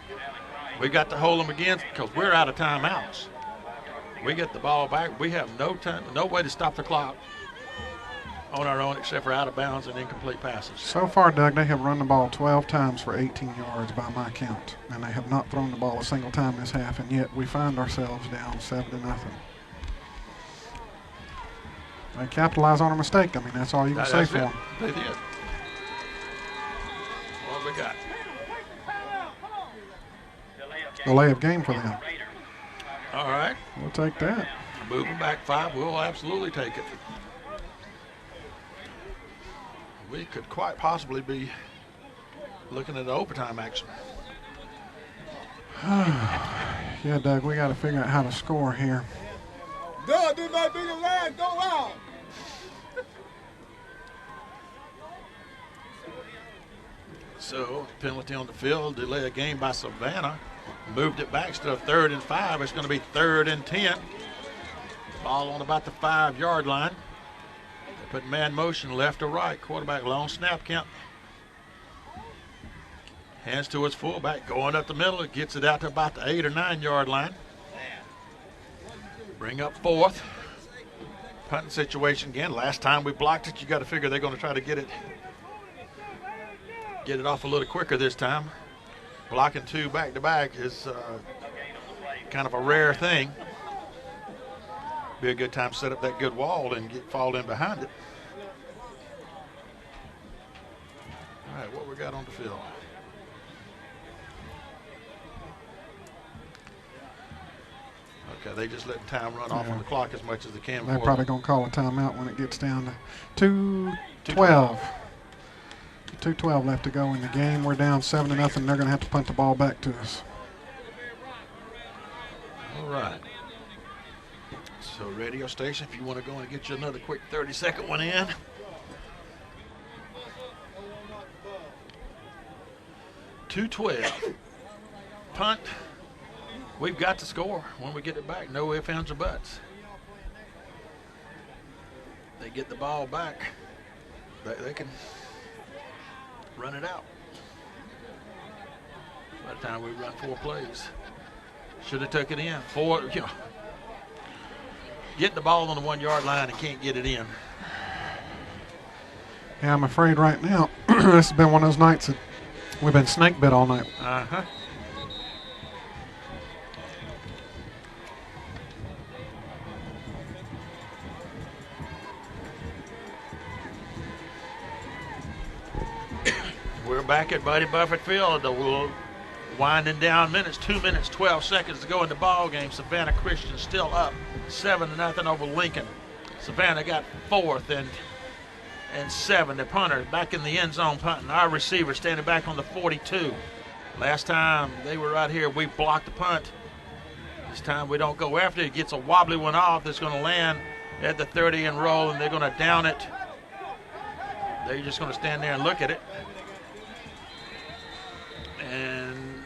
We got to hold them again because we're out of timeouts. We get the ball back. We have no time, no way to stop the clock on our own except for out of bounds and incomplete passes.
So far, Doug, they have run the ball 12 times for 18 yards by my count, and they have not thrown the ball a single time this half, and yet we find ourselves down 7-0. They capitalize on a mistake. I mean, that's all you can say for them.
They did. What we got?
Delay of game for them.
All right.
We'll take that.
Moving back 5, we'll absolutely take it. We could quite possibly be looking at overtime action.
Yeah, Doug, we got to figure out how to score here.
Doug, this might be the last go out.
So, penalty on the field, delay a game by Savannah. Moved it back to 3rd and 5. It's going to be 3rd and 10. Ball on about the 5-yard line. They put man motion left to right. Quarterback long snap count. Hands to his fullback, going up the middle. It gets it out to about the 8 or 9-yard line. Bring up 4th. Punting situation again. Last time we blocked it, you got to figure they're going to try to get it off a little quicker this time. Blocking 2 back-to-back is kind of a rare thing. Be a good time to set up that good wall and fall in behind it. All right, what we got on the field? Okay, they just let time run off on the clock as much as they can.
They're probably going to call a timeout when it gets down to 2:12. 2:12 left to go in the game. We're down 7-0. They're going to have to punt the ball back to us.
All right. So radio station, if you want to go and get you another quick 30-second one in. .212. Punt. We've got to score when we get it back. No ifs, ands, or buts. They get the ball back. They can run it out. By the time we run 4 plays. Should have took it in. 4, getting the ball on the 1-yard line and can't get it in.
Yeah, I'm afraid right now this has been one of those nights that we've been snake bit all night.
Uh-huh. We're back at Buddy Buffett Field. We're winding down minutes. 2 minutes, 12 seconds to go in the ball game. Savannah Christian still up 7-0 over Lincoln. Savannah got 4th and 7. The punter back in the end zone punting. Our receiver standing back on the 42. Last time they were right here, we blocked the punt. This time we don't go after it. It gets a wobbly one off that's going to land at the 30 and roll, and they're going to down it. They're just going to stand there and look at it. And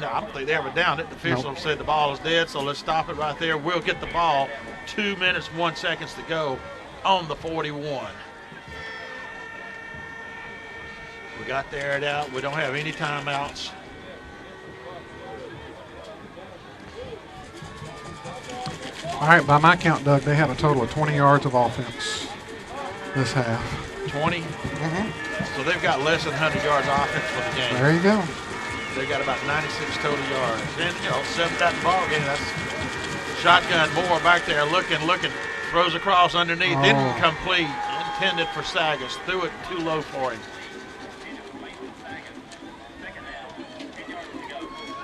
I don't think they ever downed it. The official said the ball is dead, so let's stop it right there. We'll get the ball. 2 minutes, 1 second to go on the 41. We got to air it out. We don't have any timeouts.
All right, by my count, Doug, they had a total of 20 yards of offense this half.
20?
Mm-hmm.
So they've got less than 100 yards offense for the game.
There you go.
They got about 96 total yards. Then, seventh that ball game, that's shotgun Moore back there looking, throws across underneath, didn't complete, intended for Sagas, threw it too low for him.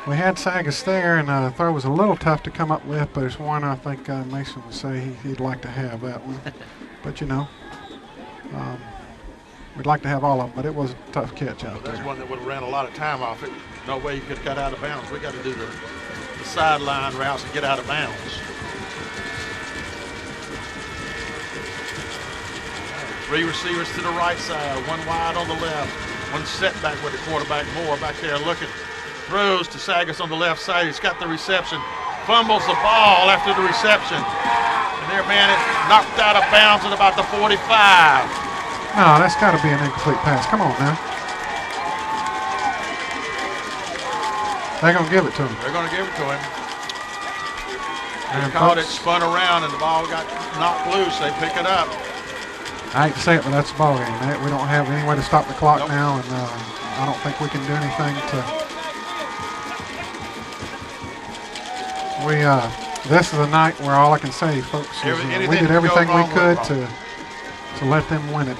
We had Sagas there, and the throw was a little tough to come up with, but it's one I think Mason would say he'd like to have that one. But, we'd like to have all of them, but it was a tough catch out there.
That's one that would have ran a lot of time off it. No way you could have got out of bounds. We got to do the sideline routes and get out of bounds. Three receivers to the right side, one wide on the left, one setback with the quarterback Moore back there looking. Throws to Sagas on the left side. He's got the reception. Fumbles the ball after the reception. And their man is knocked out of bounds at about the 45.
No, that's got to be an incomplete pass. Come on now. They're going to give it to him.
They're going to give it to him.
And
He caught it, spun around, and the ball got knocked loose. They pick it up.
I hate to say it, but that's the ball game. We don't have any way to stop the clock now, and I don't think we can do anything to. This is a night where all I can say, folks, is we did everything we could to let them win it.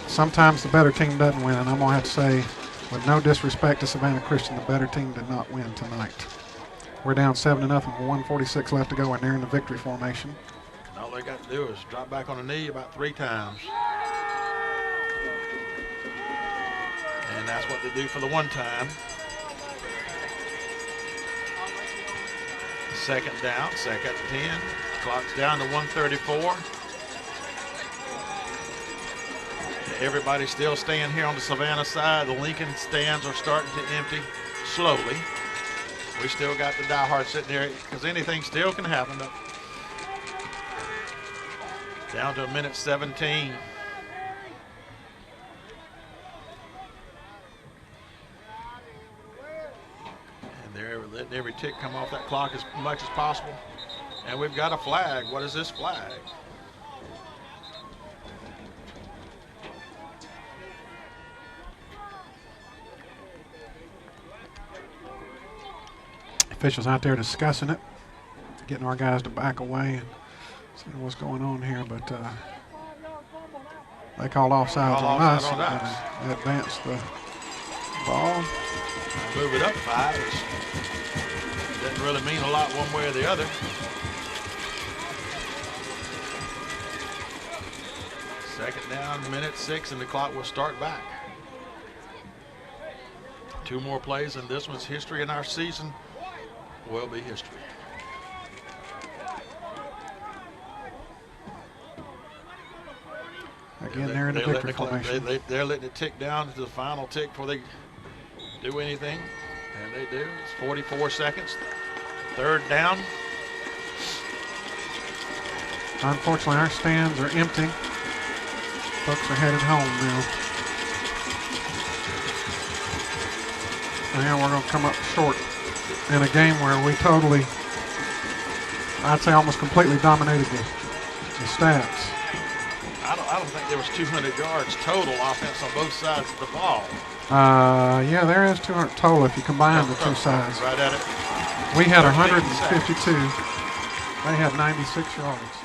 Sometimes the better team doesn't win, and I'm going to have to say, with no disrespect to Savannah Christian, the better team did not win tonight. We're down 7-0 with 1:46 left to go, and they're in the victory formation.
All they got to do is drop back on the knee about 3 times. And that's what they do for the one time. Second down, second 10. Clock's down to 1:34. Everybody's still staying here on the Savannah side. The Lincoln stands are starting to empty slowly. We still got the diehards sitting there because anything still can happen. Down to 1:17. And they're letting every tick come off that clock as much as possible. And we've got a flag. What is this flag?
Officials out there discussing it, getting our guys to back away and see what's going on here, but they called offsides on us and advanced the ball.
Move it up 5. It doesn't really mean a lot one way or the other. Second down, 1:06, and the clock will start back. 2 more plays, and this one's history in our season. Will be history.
Again, they're in the victory formation.
They're letting it tick down to the final tick before they do anything, and they do. It's 44 seconds. Third down.
Unfortunately, our stands are empty. Folks are headed home now. And we're going to come up short in a game where we totally, I'd say almost completely dominated the stats.
I don't think there was 200 yards total offense on both sides of the ball.
Yeah, there is 200 total if you combine the two sides.
Right at it.
We had 152. They had 96 yards.